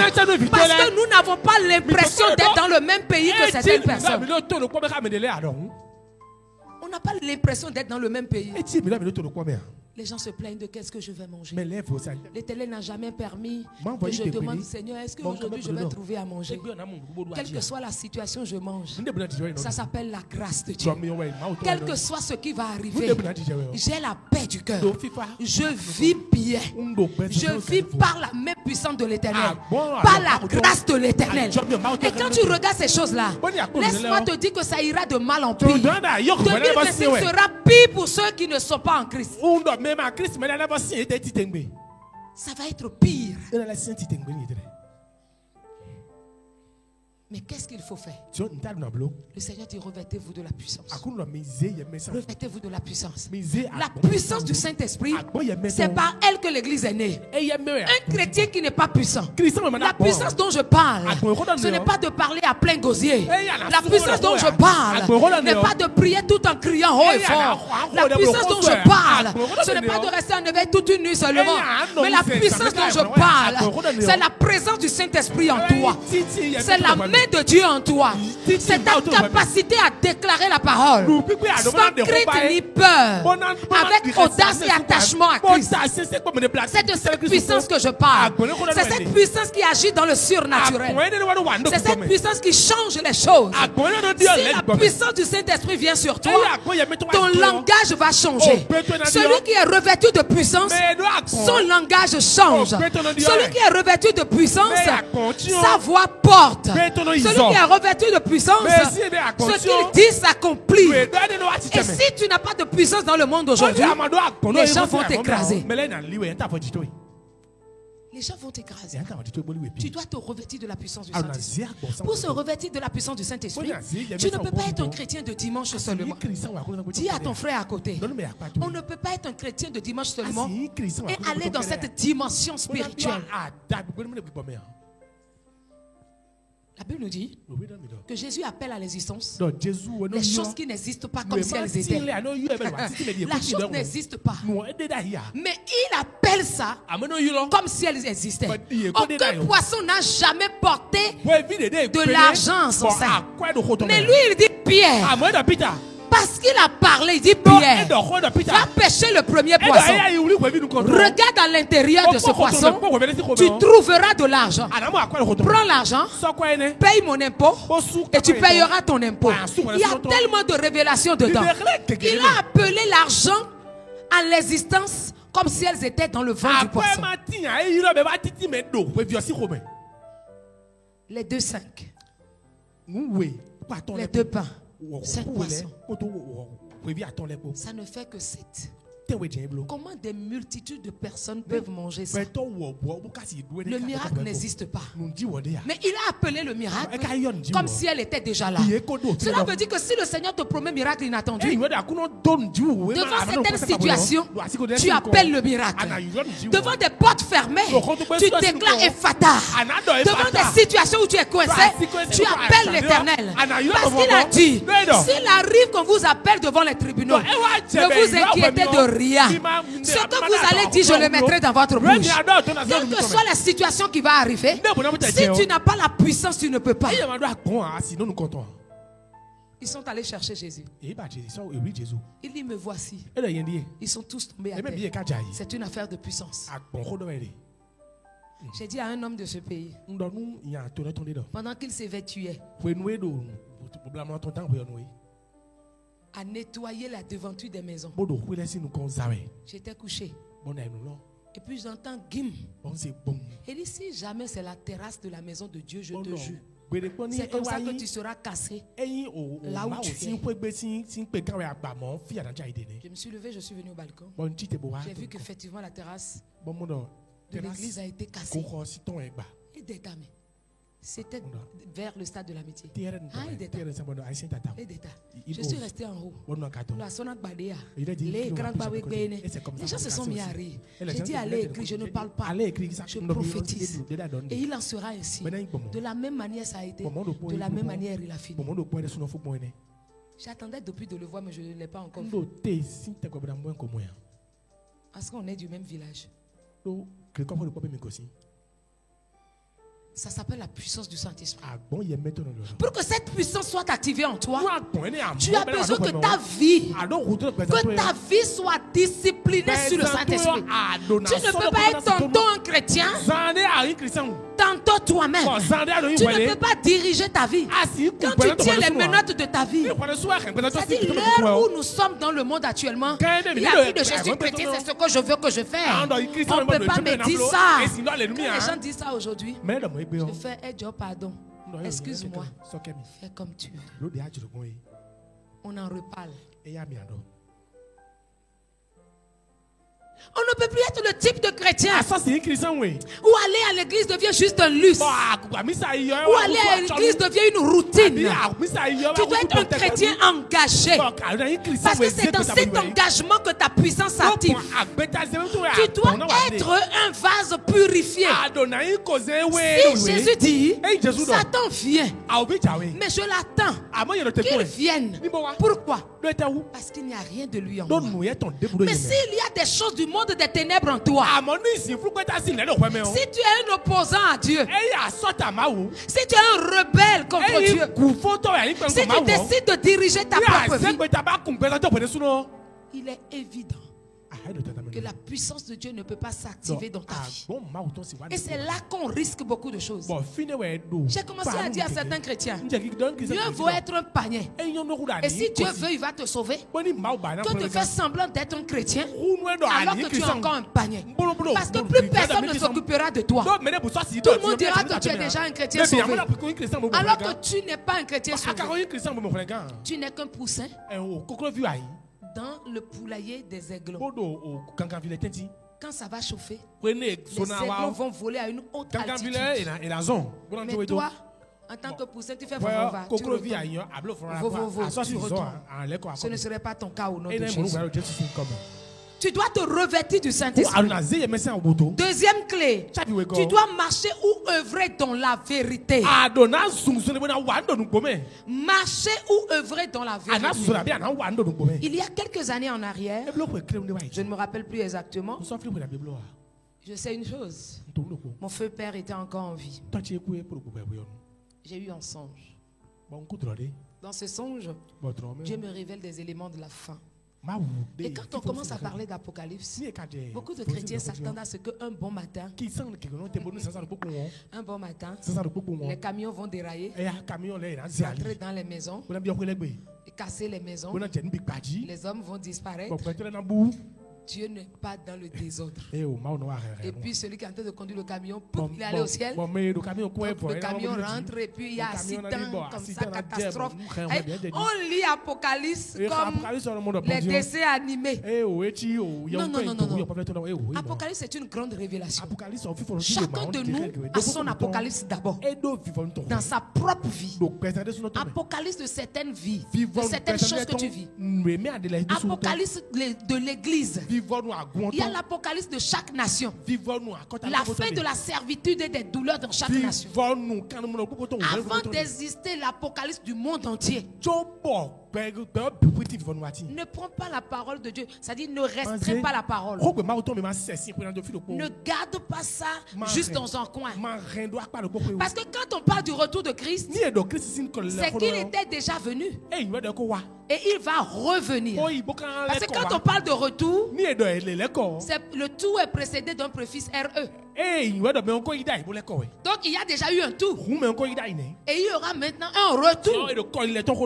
Parce que nous n'avons pas l'impression d'être dans le même pays que certaines personnes. On n'a pas l'impression d'être dans le même pays. Les gens se plaignent de qu'est-ce que je vais manger. L'Éternel n'a jamais permis que je demande, Seigneur, est-ce qu'aujourd'hui je vais trouver à manger? Quelle que soit la situation, je mange. Ça s'appelle la grâce de Dieu. Quel que soit ce qui va arriver, j'ai la paix du cœur. Je vis bien. Je vis par la main puissante de l'Éternel, par la grâce de l'Éternel. Et quand tu regardes ces choses-là, laisse-moi te dire que ça ira de mal en pire. 2025 sera pire pour ceux qui ne sont pas en Christ. Ça va être pire. Mais qu'est-ce qu'il faut faire? Le Seigneur dit, revêtez-vous de la puissance. Revêtez-vous de la puissance. La puissance du Saint-Esprit, c'est par elle que l'Église est née. Un chrétien qui n'est pas puissant, la puissance dont je parle, ce n'est pas de parler à plein gosier. La puissance dont je parle n'est pas de prier tout en criant haut et fort. La puissance dont je parle, ce n'est pas de rester en éveil toute une nuit seulement. Mais la puissance dont je parle, c'est la présence du Saint-Esprit en toi. C'est la main de Dieu en toi. C'est ta capacité à déclarer la parole sans crainte ni peur, avec audace et attachement à Christ. C'est de cette puissance que je parle. C'est cette puissance qui agit dans le surnaturel. C'est cette puissance qui change les choses. Si la puissance du Saint-Esprit vient sur toi, ton langage va changer. Celui qui est revêtu de puissance, son langage change. Celui qui est revêtu de puissance, sa voix porte. qui est revêtu de puissance, ce qu'il dit s'accomplit. Et si tu n'as pas de puissance dans le monde aujourd'hui, les gens vont t'écraser. Les gens vont t'écraser. Tu dois te revêtir de la puissance du Saint-Esprit. Pour se revêtir de la puissance du Saint-Esprit, tu ne peux pas être un chrétien de dimanche seulement. Dis à ton frère à côté, on ne peut pas être un chrétien de dimanche seulement et aller dans cette dimension spirituelle. La Bible nous dit que Jésus appelle à l'existence les choses qui n'existent pas comme si elles étaient. La chose n'existe pas. Mais il appelle ça comme si elles existaient. Aucun poisson n'a jamais porté de l'argent en son sein. Mais lui, il dit Pierre. Parce qu'il a parlé, il dit Pierre, va pêcher le premier poisson. Regarde à l'intérieur de ce poisson, tu trouveras de l'argent. Prends l'argent, paye mon impôt et tu payeras ton impôt. Il y a tellement de révélations dedans. Il a appelé l'argent à l'existence comme si elles étaient dans le ventre du poisson. Les 2 5. Les 2 pains. 5 poissons. Ça ne fait que 7. Comment des multitudes de personnes peuvent manger ça? Le miracle n'existe pas. Mais il a appelé le miracle comme si elle était déjà là. Cela veut dire que si le Seigneur te promet un miracle inattendu, devant certaines situations, tu appelles le miracle. Devant des portes fermées, tu déclares Ephata. Devant des situations où tu es coincé, tu appelles l'Éternel. Parce qu'il a dit, s'il arrive qu'on vous appelle devant les tribunaux, ne vous inquiétez de rien. Ce que vous allez dire, je le mettrai dans votre bouche. Quelle que soit la situation qui va arriver, si tu n'as pas la puissance, tu ne peux pas. Ils sont allés chercher Jésus. Il dit, me voici. Ils sont tous tombés à terre. C'est une affaire de puissance. J'ai dit à un homme de ce pays, pendant qu'il s'évertuait à nettoyer la devanture des maisons, j'étais couché. Et puis j'entends Gim. Et dit, si jamais c'est la terrasse de la maison de Dieu, je te jure, c'est comme ça que tu seras cassé là où tu es. Je me suis levé, je suis venu au balcon. J'ai vu qu'effectivement la terrasse de l'église a été cassée. Et des dames. C'était vers le stade de l'amitié. Je suis resté en haut. Les gens se sont mis à rire. J'ai dit, allez écrire, je ne parle pas. Je prophétise. Et il en sera ainsi. De la même manière ça a été. De la même manière il a fini. J'attendais depuis de le voir, mais je ne l'ai pas encore vu. Parce qu'on est du même village. Ça s'appelle la puissance du Saint-Esprit. Pour que cette puissance soit activée en toi, tu as besoin que ta vie soit disciplinée sur le Saint-Esprit. Tu ne peux pas être tantôt un chrétien, tantôt toi-même. Tu ne peux pas diriger ta vie. Quand tu tiens les menottes de ta vie, c'est-à-dire l'heure où nous sommes dans le monde actuellement, il y a plus de Jésus chrétien, c'est ce que je veux que je fais. On ne peut pas me dire ça. Quand les gens disent ça aujourd'hui, je fais, hey Dieu, pardon, excuse-moi, fais comme tu veux. On en reparle. On ne peut plus être le type de chrétien où aller à l'église devient juste un luxe, où aller à l'église devient une routine. Tu dois être un chrétien engagé, parce que c'est dans cet engagement que ta puissance s'active. Tu dois être un vase purifié. Si Jésus dit, Satan vient, mais je l'attends qu'il vienne. Pourquoi? Parce qu'il n'y a rien de lui en moi. Mais s'il y a des choses du monde des ténèbres en toi, si tu es un opposant à Dieu, si tu es un rebelle contre Dieu, si tu décides de diriger ta propre vie, il est évident que la puissance de Dieu ne peut pas s'activer dans ta vie. Et c'est là qu'on risque beaucoup de choses. J'ai commencé à dire à certains chrétiens, Dieu veut être un panier. Et si Dieu veut, il va te sauver. Toi, tu fais semblant d'être un chrétien alors que tu es encore un panier. Parce que plus personne ne s'occupera de toi. Tout le monde dira que tu es déjà un chrétien sauvé. Alors que tu n'es pas un chrétien sauvé. Tu n'es qu'un poussin dans le poulailler des aiglons. Quand ça va chauffer, les aiglons vont voler à une haute altitude. Mais toi, en tant que poussin, tu fais va. Tu retournes. Ce ne serait pas ton cas au nom de Jésus. Tu dois te revêtir du Saint-Esprit. Deuxième clé, tu dois marcher ou œuvrer dans la vérité. Marcher ou œuvrer dans la vérité. Il y a quelques années en arrière, je ne me rappelle plus exactement, je sais une chose. Mon feu père était encore en vie. J'ai eu un songe. Dans ce songe, Dieu me révèle des éléments de la fin. Et quand on commence à parler d'Apocalypse, beaucoup de chrétiens s'attendent à ce qu'un bon matin, les camions vont dérailler, entrer dans les maisons, et casser les maisons, les hommes vont disparaître. Dieu n'est pas dans le désordre. Et puis celui qui est en train de conduire le camion, il est allé au ciel. Le camion rentre et puis il y a accident, comme ça, catastrophe. On lit Apocalypse comme les dessins animés. Non. Apocalypse est une grande révélation. Chacun de nous a son Apocalypse d'abord. Dans sa propre vie. Apocalypse de certaines vies. De certaines choses que tu vis. Apocalypse de l'église. Il y a l'apocalypse de chaque nation. La fin de la servitude et des douleurs dans chaque nation. Avant d'exister l'apocalypse du monde entier. Ne prends pas la parole de Dieu. C'est-à-dire ne restreins pas la parole. Ne garde pas ça juste dans un coin. Parce que quand on parle du retour de Christ, c'est qu'il était déjà venu. Et il va revenir. Parce que quand on parle de retour, le tout est précédé d'un préfixe RE. Donc il y a déjà eu un tour. Et il y aura maintenant un retour.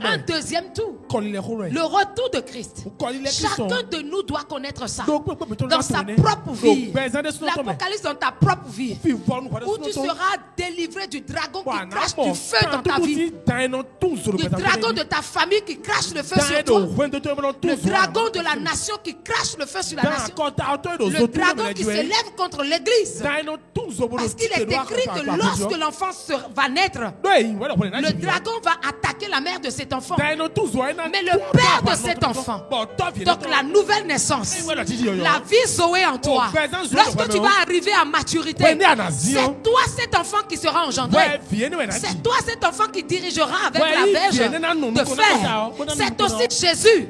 Un deuxième tour. Le retour de Christ. Chacun de nous doit connaître ça. Dans sa propre vie. L'Apocalypse dans ta propre vie. Où tu seras délivré du dragon qui crache du feu dans ta vie. Du dragon de ta famille qui crache le feu sur toi. Le dragon de la nation qui crache le feu sur la nation. Le dragon qui s'élève contre l'église. Parce qu'il est écrit que lorsque l'enfant va naître, le dragon va attaquer la mère de cet enfant. Mais le père de cet enfant, donc la nouvelle naissance, la vie Zoé en toi, lorsque tu vas arriver à maturité, c'est toi cet enfant qui sera engendré. C'est toi cet enfant qui dirigera avec la verge de fer. C'est aussi Jésus.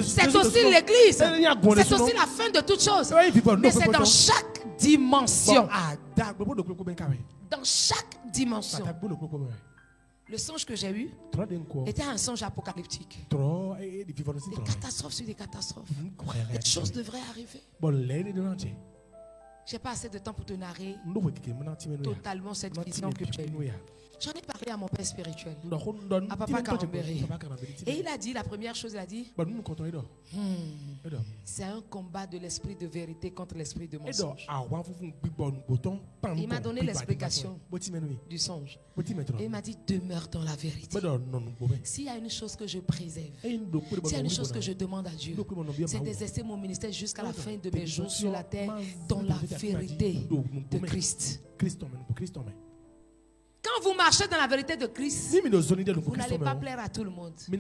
C'est aussi l'église. C'est aussi la fin de toutes choses. Mais c'est dans chaque dimension. Dans chaque dimension. Le songe que j'ai eu était un songe apocalyptique. Des catastrophes sur des catastrophes. Des choses devraient arriver. Je n'ai pas assez de temps pour te narrer totalement cette vision que j'ai eue. J'en ai parlé à mon père spirituel, à Papa Karambéry. Et il a dit, la première chose, il a dit, c'est un combat de l'esprit de vérité contre l'esprit de mensonge. Il m'a donné l'explication du songe. Et il m'a dit, demeure dans la vérité. S'il y a une chose que je préserve, s'il y a une chose que je demande à Dieu, c'est d'exercer mon ministère jusqu'à la fin de mes jours sur la terre dans la vérité de Christ. Quand vous marchez dans la vérité de Christ, vous n'allez pas plaire à tout le monde. C'est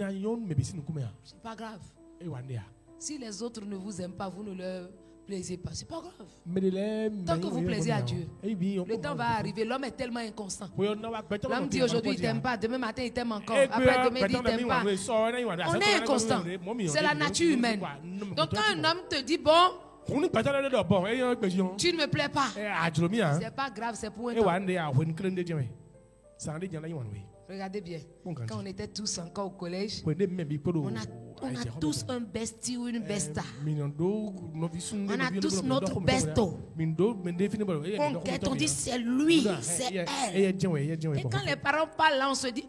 pas grave. Si les autres ne vous aiment pas, vous ne leur plaisez pas. C'est pas grave. Tant que vous plaisez à Dieu, le temps va arriver. L'homme est tellement inconstant. L'homme dit aujourd'hui il t'aime pas, demain matin il t'aime encore. Après demain il dit il t'aime pas. On est inconstant. C'est la nature humaine. Donc quand un homme te dit bon, tu ne me plais pas, c'est pas grave, c'est pour un temps. Regardez bien, quand on était tous encore au collège, on a On a tous un bestie ou une besta. On a tous notre besto. On dit c'est lui, c'est elle. Et quand les parents parlent là, on se dit,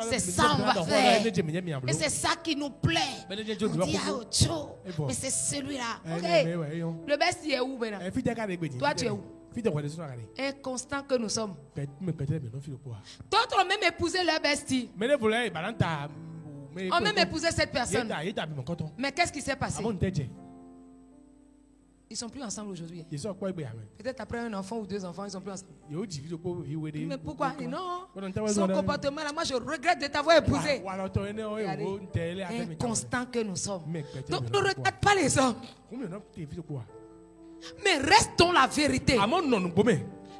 c'est ça on va faire. Et c'est ça qui nous plaît. On dit, ah, Ocho, mais c'est celui-là. Ok. Le bestie est où maintenant? Toi, tu es où? Inconstant que nous sommes. D'autres ont même épousé leur bestie. Ont même épousé cette personne. Mais qu'est-ce qui s'est passé? Ils sont plus ensemble aujourd'hui. Peut-être après un enfant ou 2 enfants, ils sont plus ensemble. Mais pourquoi? Non. Son comportement là, moi je regrette de t'avoir épousé. Inconstant que nous sommes. Donc ne regarde pas les hommes. Mais reste dans la vérité.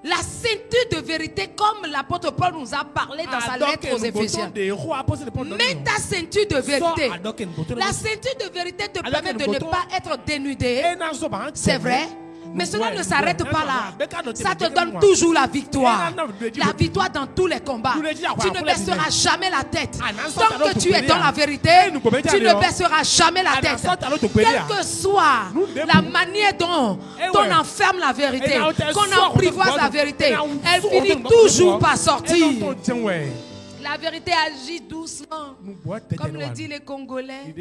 La ceinture de vérité, comme l'apôtre Paul nous a parlé dans sa lettre aux Éphésiens. Mets ta ceinture de vérité. La ceinture de vérité te permet de ne pas être dénudé. C'est vrai. Mais cela ne s'arrête pas là. Ça te donne toujours la victoire. La victoire dans tous les combats. Tu ne baisseras jamais la tête. Tant que tu es dans la vérité, tu ne baisseras jamais la tête. Quelle que soit la manière dont on enferme la vérité, qu'on emprivoise la vérité, elle finit toujours par sortir. La vérité agit doucement. Comme le disent les Congolais.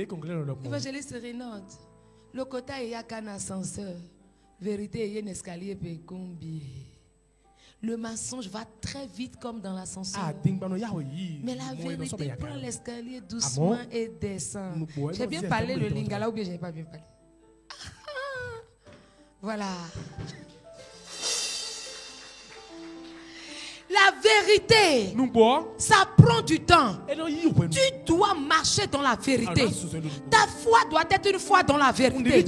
Évangéliste Renaud, le quota il y a qu'un ascenseur. Vérité, il y a un escalier pour combien. Le mensonge va très vite comme dans l'ascenseur. Mais la vérité prend l'escalier doucement et descend. J'ai bien parlé le lingala ou bien je n'ai pas bien parlé? Voilà. La vérité, ça prend du temps. Tu dois marcher dans la vérité. Ta foi doit être une foi dans la vérité.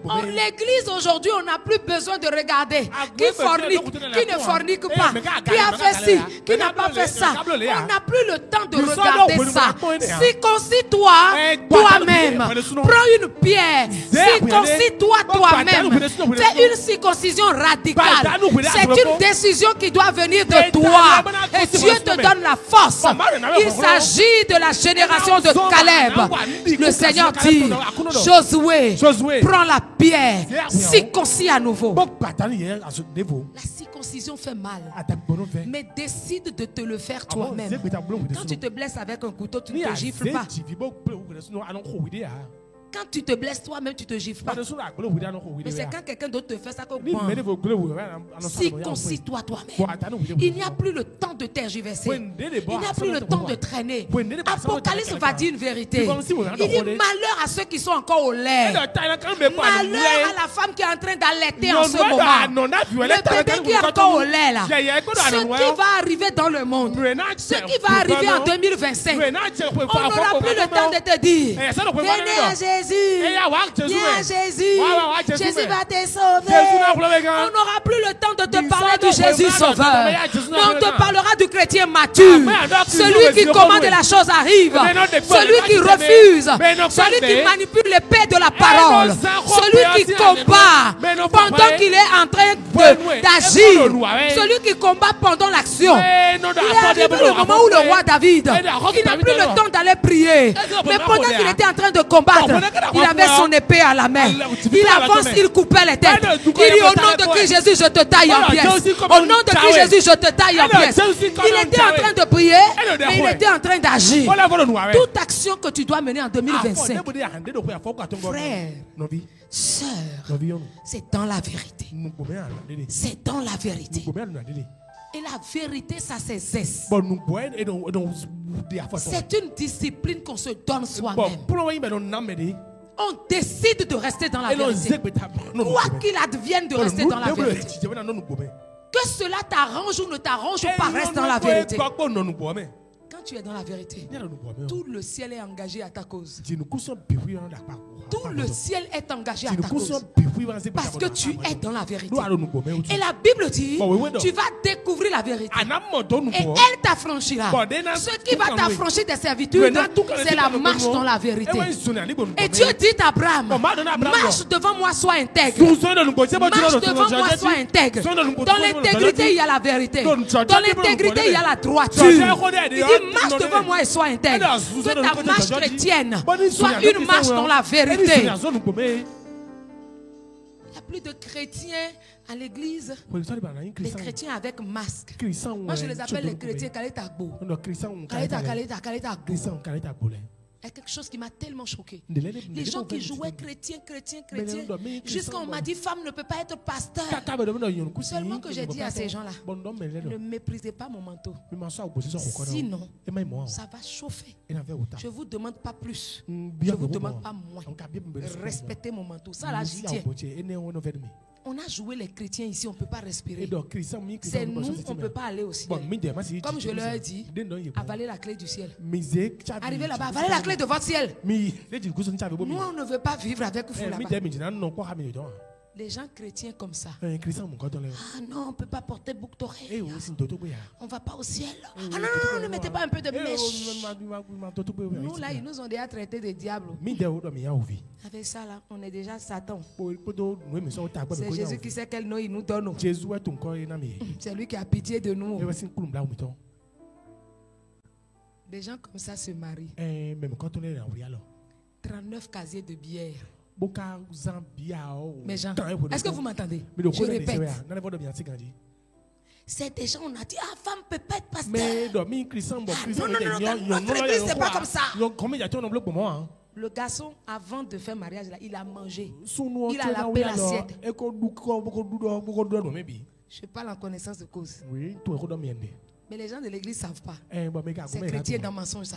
En l'église aujourd'hui, on n'a plus besoin de regarder qui fornique, qui ne fornique pas, qui a fait ci, qui n'a pas fait ça. On n'a plus le temps de regarder ça. Circoncis-toi toi-même. Prends une pierre. Circoncis-toi toi-même. Fais une circoncision radicale. C'est une décision qui doit venir de toi. Et Dieu te donne la force. Il s'agit de la génération de Caleb. Le Seigneur dit, Josué, prends la pierre, circoncis à nouveau. La circoncision fait mal. Mais décide de te le faire toi-même. Quand tu te blesses avec un couteau, tu ne te gifles pas. Quand tu te blesses toi-même, tu te gifles pas. Mais c'est quand quelqu'un d'autre te fait ça que bon. Circoncis-toi toi-même. Il n'y a plus le temps de tergiverser. Il n'y a plus le temps de traîner. Apocalypse va dire une vérité. Il dit malheur à ceux qui sont encore au lait. Malheur à la femme qui est en train d'allaiter en ce moment. Le bébé qui est encore au lait là. Ce qui va arriver dans le monde. Ce qui va arriver en 2025. On n'aura plus le temps de te dire. Venez à Jésus. Viens Jésus. Jésus va te sauver. On n'aura plus le temps de te parler du Jésus sauveur. Mais on te parlera du chrétien mature. Celui qui commande la chose arrive. Celui qui refuse. Celui qui manipule l'épée de la parole. Celui qui combat pendant qu'il est en train d'agir. Celui qui combat pendant l'action. Il est arrivé le moment où le roi David, il n'a plus le temps d'aller prier. Mais pendant qu'il était en train de combattre, il avait son épée à la main. Il avance, il coupait les têtes. Il dit au nom de qui Jésus, je te taille en pièces. Au nom de qui Jésus, je te taille en pièces. Il était en train de prier, mais il était en train d'agir. Toute action que tu dois mener en 2025, frère, sœur, c'est dans la vérité. C'est dans la vérité. Et la vérité, ça s'exerce. C'est une discipline qu'on se donne soi-même. On décide de rester dans la vérité. Quoi qu'il advienne de rester dans la vérité. Que cela t'arrange ou ne t'arrange pas, reste dans la vérité. Quand tu es dans la vérité, tout le ciel est engagé à ta cause. Tout le ciel est engagé à ta cause. Parce que tu es dans la vérité. Et la Bible dit, tu vas découvrir la vérité. Et elle t'affranchira. Ce qui va t'affranchir des servitudes, c'est la marche dans la vérité. Et Dieu dit à Abraham, marche devant moi, sois intègre. Marche devant moi, sois intègre. Dans l'intégrité, il y a la vérité. Dans l'intégrité, il y a la droiture. Il dit, marche devant moi et sois intègre. Que ta marche chrétienne soit une marche dans la vérité. Il n'y a plus de chrétiens à l'église. Les chrétiens avec masque. Moi, je les appelle les chrétiens Kaletagbo. Il y a quelque chose qui m'a tellement choqué. Les gens qui jouaient chrétien. Jusqu'à on m'a dit, femme ne peut pas être pasteur. Seulement que j'ai dit à ces gens-là, ne méprisez pas mon manteau. Sinon, ça va chauffer. Je ne vous demande pas plus. Je ne vous demande pas moins. Respectez mon manteau. Ça là, j'y tiens. On a joué les chrétiens ici, on ne peut pas respirer. C'est nous, on ne peut pas aller au ciel. Comme je leur ai dit, avalez la clé du ciel. Arrivez là-bas, avalez la clé de votre ciel. Nous, on ne veut pas vivre avec vous là-bas. Les gens chrétiens comme ça. Ah non, on ne peut pas porter boucle d'oreille. On ne va pas au ciel. Ah non, ne mettez pas un peu de mèche. Nous là, ils nous ont déjà traités de diables. Avec ça là, on est déjà Satan. C'est Jésus qui sait quel nom il nous donne. C'est lui qui a pitié de nous. Des gens comme ça se marient. 39 casiers de bière. Mais Jean, est-ce que vous m'entendez? Je répète. C'est des gens, on a dit, ah, femme peut pas être pasteur. Non, notre église, c'est pas comme ça. Le garçon, avant de faire mariage, là, il a mangé. Il a lavé l'assiette. Je parle en connaissance de cause. Mais les gens de l'église ne savent pas. C'est chrétien dans mensonge.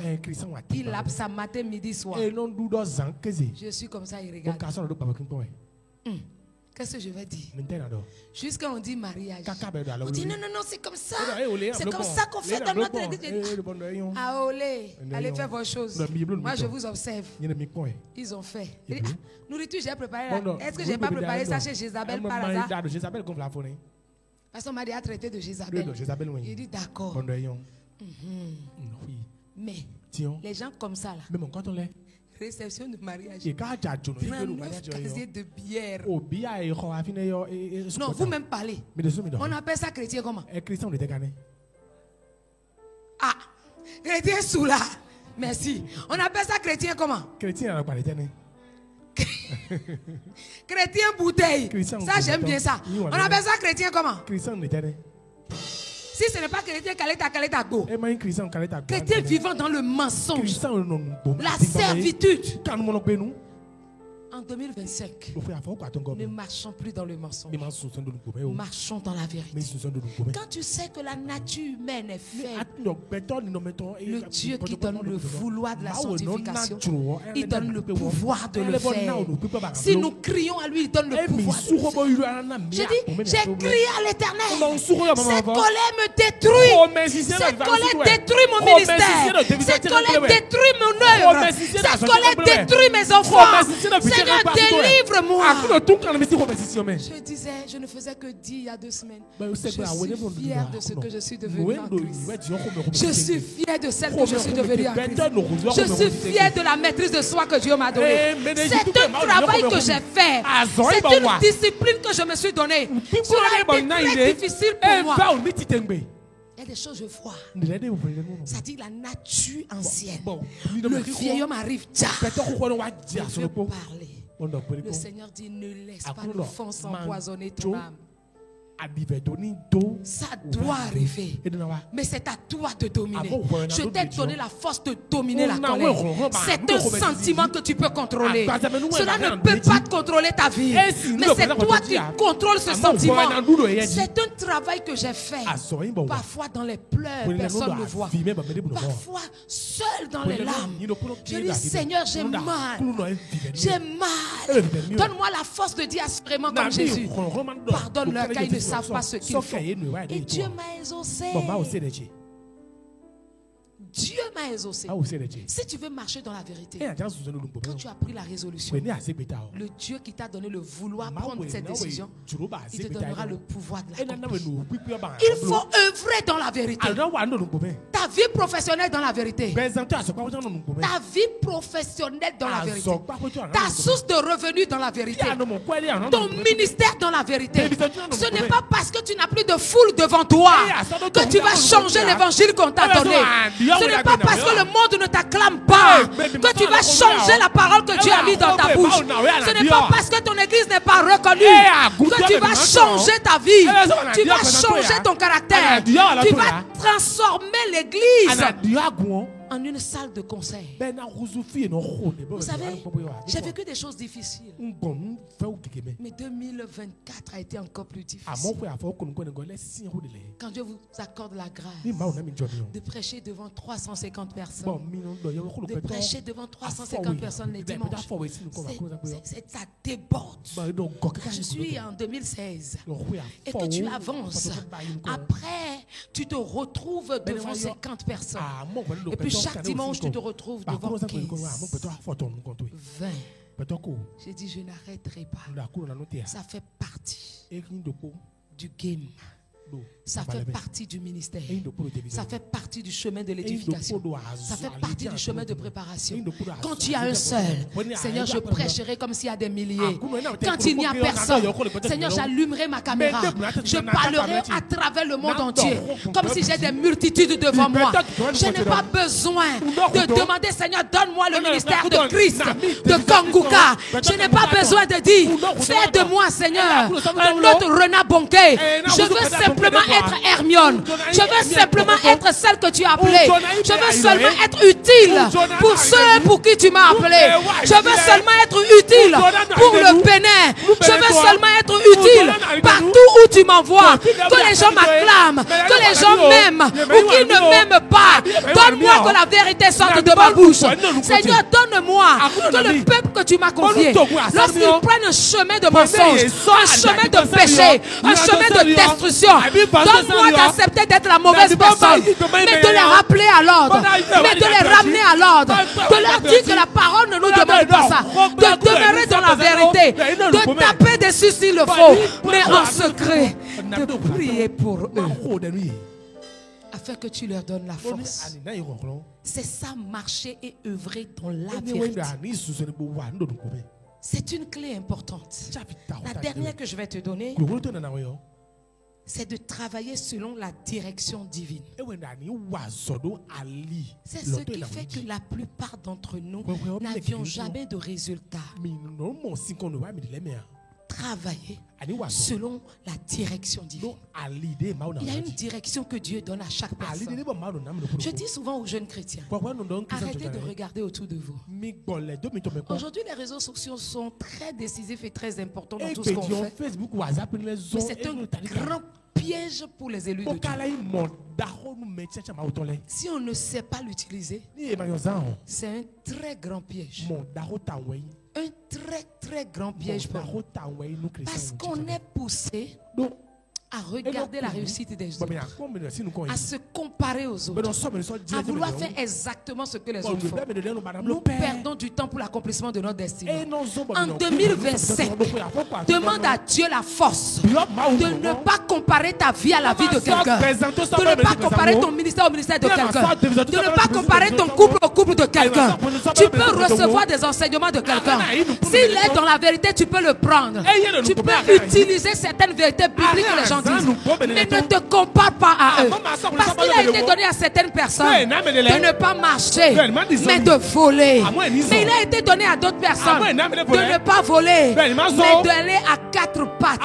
Il lave ça matin, midi, soir. Je suis comme ça, il regarde. Qu'est-ce que je vais dire? Jusqu'à on dit mariage. On dit non, c'est comme ça. C'est comme ça qu'on fait dans notre église. Ah, olé, allez faire vos choses. Moi, je vous observe. Ils ont fait. Nourriture, j'ai préparé. Est-ce que je n'ai pas préparé ça chez Jézabel par hasard? Parce qu'on m'a déjà traité de Jézabel. Il dit d'accord. Mais les gens comme ça là. Réception de mariage. 39 casiers de bière. Non, vous même parlez. On appelle ça chrétien comment? Ah, chrétien sous là. Merci. On appelle ça chrétien comment? Chrétien bouteille. Ça, j'aime bien ça. On appelle ça chrétien comment? Si ce n'est pas chrétien, Kaleta-Go. Chrétien vivant dans le mensonge. La servitude. En 2025, ne marchons plus dans le mensonge. Marchons dans la vérité. Quand tu sais que la nature humaine est faible, le Dieu qui donne le vouloir de la sanctification, il donne le pouvoir de le faire. Si nous crions à lui, il donne le pouvoir de le faire. Je dis, j'ai crié à l'Éternel. Cette colère me détruit. Cette colère détruit mon ministère. Cette colère détruit mon œuvre. Cette colère détruit mes enfants. Seigneur, délivre-moi. Je disais, je ne faisais que dire il y a 2 semaines. Je suis fier de ce que je suis devenu en Christ. Je suis fier de celle que je suis devenue en Christ. Je suis fier de la maîtrise de soi que Dieu m'a donnée. C'est un travail que j'ai fait. C'est une discipline que je me suis donnée. Cela a été très difficile pour moi. Il y a des choses que je vois. Ça dit la nature ancienne. Le vieil homme arrive. Je veux parler. Le Seigneur dit, ne laisse pas l'offense empoisonner ton âme. Ça doit arriver. Mais c'est à toi de dominer. Je t'ai donné la force de dominer la colère. C'est un sentiment que tu peux contrôler. Cela ne peut pas te contrôler ta vie. Mais c'est toi qui contrôles ce sentiment. C'est un travail que j'ai fait. Parfois dans les pleurs, personne ne voit. Parfois seul dans les larmes. Je dis, Seigneur, j'ai mal. J'ai mal. Donne-moi la force de dire assurément comme Jésus. Pardonne-leur car ils ne savent pas ce qu'ils font. Et Dieu m'a exaucé. Dieu m'a exaucé. Si tu veux marcher dans la vérité, quand tu as pris la résolution, le Dieu qui t'a donné le vouloir prendre cette décision, il te donnera le pouvoir de l'accomplir. Il faut œuvrer dans la vérité. Ta vie professionnelle dans la vérité. Ta vie professionnelle dans la vérité. Ta source de revenus dans la vérité. Ton ministère dans la vérité. Ce n'est pas parce que tu n'as plus de foule devant toi que tu vas changer l'évangile qu'on t'a donné. Ce n'est pas parce que le monde ne t'acclame pas que tu vas changer la parole que Dieu a mis dans ta bouche. Ce n'est pas parce que ton église n'est pas reconnue que tu vas changer ta vie. Tu vas changer ton caractère. Tu vas transformer l'église en une salle de conseil. Vous savez, j'ai vécu des choses difficiles. Mais 2024 a été encore plus difficile. Quand Dieu vous accorde la grâce de prêcher devant 350 personnes, de prêcher devant 350 personnes les dimanches, ça déborde. Je suis en 2016 et que tu avances. Après, tu te retrouves devant 50 personnes. Et puis chaque dimanche, tu te retrouves devant 15, 20. J'ai dit, je n'arrêterai pas. Ça fait partie du game. Ça fait partie du ministère. Ça fait partie du chemin de l'édification. Ça fait partie du chemin de préparation. Quand tu as un seul, Seigneur, je prêcherai comme s'il y a des milliers. Quand il n'y a personne, Seigneur, j'allumerai ma caméra. Je parlerai à travers le monde entier comme si j'ai des multitudes devant moi. Je n'ai pas besoin de demander, Seigneur, donne-moi le ministère de Christ, de Kanguka. Je n'ai pas besoin de dire, fais de moi, Seigneur, un autre Rena Bonke. Je veux simplement être Hermione. Je veux simplement être celle que tu as appelée. Je veux seulement être utile pour ceux pour qui tu m'as appelé. Je veux seulement être utile pour le Bénin. Je veux seulement être utile partout où tu m'envoies. Que les gens m'acclament, que les gens m'aiment ou qu'ils ne m'aiment pas. Donne-moi que la vérité sorte de ma bouche. Seigneur, donne-moi que le peuple que tu m'as confié, lorsqu'ils prennent un chemin de mensonge, un chemin de péché, un chemin de destruction, donne-moi d'accepter d'être la mauvaise personne, mais de les rappeler à l'ordre, mais de les ramener à l'ordre, de leur dire que la parole ne nous demande pas ça, de demeurer dans la vérité, de taper dessus s'il le faut, mais en secret, de prier pour eux, afin que tu leur donnes la force. C'est ça, marcher et œuvrer dans la vérité. C'est une clé importante. La dernière que je vais te donner, c'est de travailler selon la direction divine. C'est ce qui fait que la plupart d'entre nous n'avions jamais de résultats. Travailler selon la direction divine. Il y a une direction que Dieu donne à chaque personne. Je dis souvent aux jeunes chrétiens, arrêtez de regarder autour de vous. Aujourd'hui, les réseaux sociaux sont très décisifs et très importants dans tout ce qu'on fait. Mais c'est un grand piège pour les élus de Dieu. Si on ne sait pas l'utiliser, c'est un très grand piège. Un très très grand piège pour nous. Parce qu'on est poussé à regarder la réussite des autres, à se comparer aux autres, à vouloir faire exactement ce que les autres font. Nous perdons du temps pour l'accomplissement de notre destinée. En 2025, demande à Dieu la force de ne pas comparer ta vie à la vie de quelqu'un, de ne pas comparer ton ministère au ministère de quelqu'un, de ne pas comparer ton couple au couple de quelqu'un. Tu peux recevoir des enseignements de quelqu'un. S'il est dans la vérité, tu peux le prendre. Tu peux utiliser certaines vérités bibliques que les gens disent, mais ne te compare pas à eux, parce qu'il a été donné à certaines personnes de ne pas marcher mais de voler, mais il a été donné à d'autres personnes de ne pas voler mais d'aller à quatre pattes.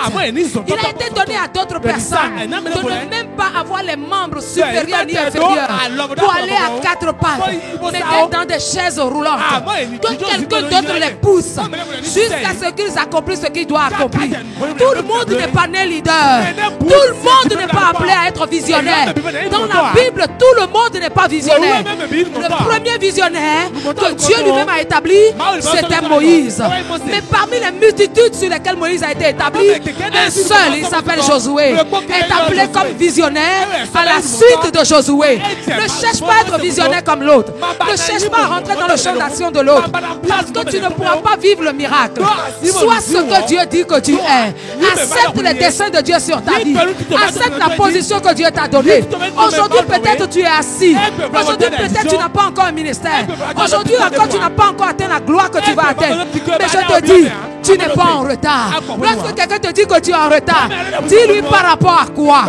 Il a été donné à d'autres personnes de ne même pas avoir les membres supérieurs ni inférieurs pour aller à quatre pattes, mais d'être dans des chaises roulantes, que quelqu'un d'autre les pousse jusqu'à ce qu'ils accomplissent ce qu'ils doivent accomplir. Tout le monde n'est pas né leader. Tout le monde n'est pas appelé à être visionnaire. Dans la Bible, tout le monde n'est pas visionnaire. Le premier visionnaire que Dieu lui-même a établi, c'était Moïse. Mais parmi les multitudes sur lesquelles Moïse a été établi, un seul, il s'appelle Josué, est appelé comme visionnaire à la suite de Josué. Ne cherche pas à être visionnaire comme l'autre. Ne cherche pas à rentrer dans le champ d'action de l'autre. Parce que tu ne pourras pas vivre le miracle. Sois ce que Dieu dit que tu es. Accepte les desseins de Dieu sur ta vie. Accepte la position que Dieu t'a donnée. Aujourd'hui, peut-être tu es assis. Aujourd'hui, peut-être tu n'as pas encore un ministère. Aujourd'hui encore, tu n'as pas encore atteint la gloire que tu vas atteindre. Mais je te dis, tu n'es pas en retard. Lorsque quelqu'un te dit que tu es en retard, dis-lui par rapport à quoi?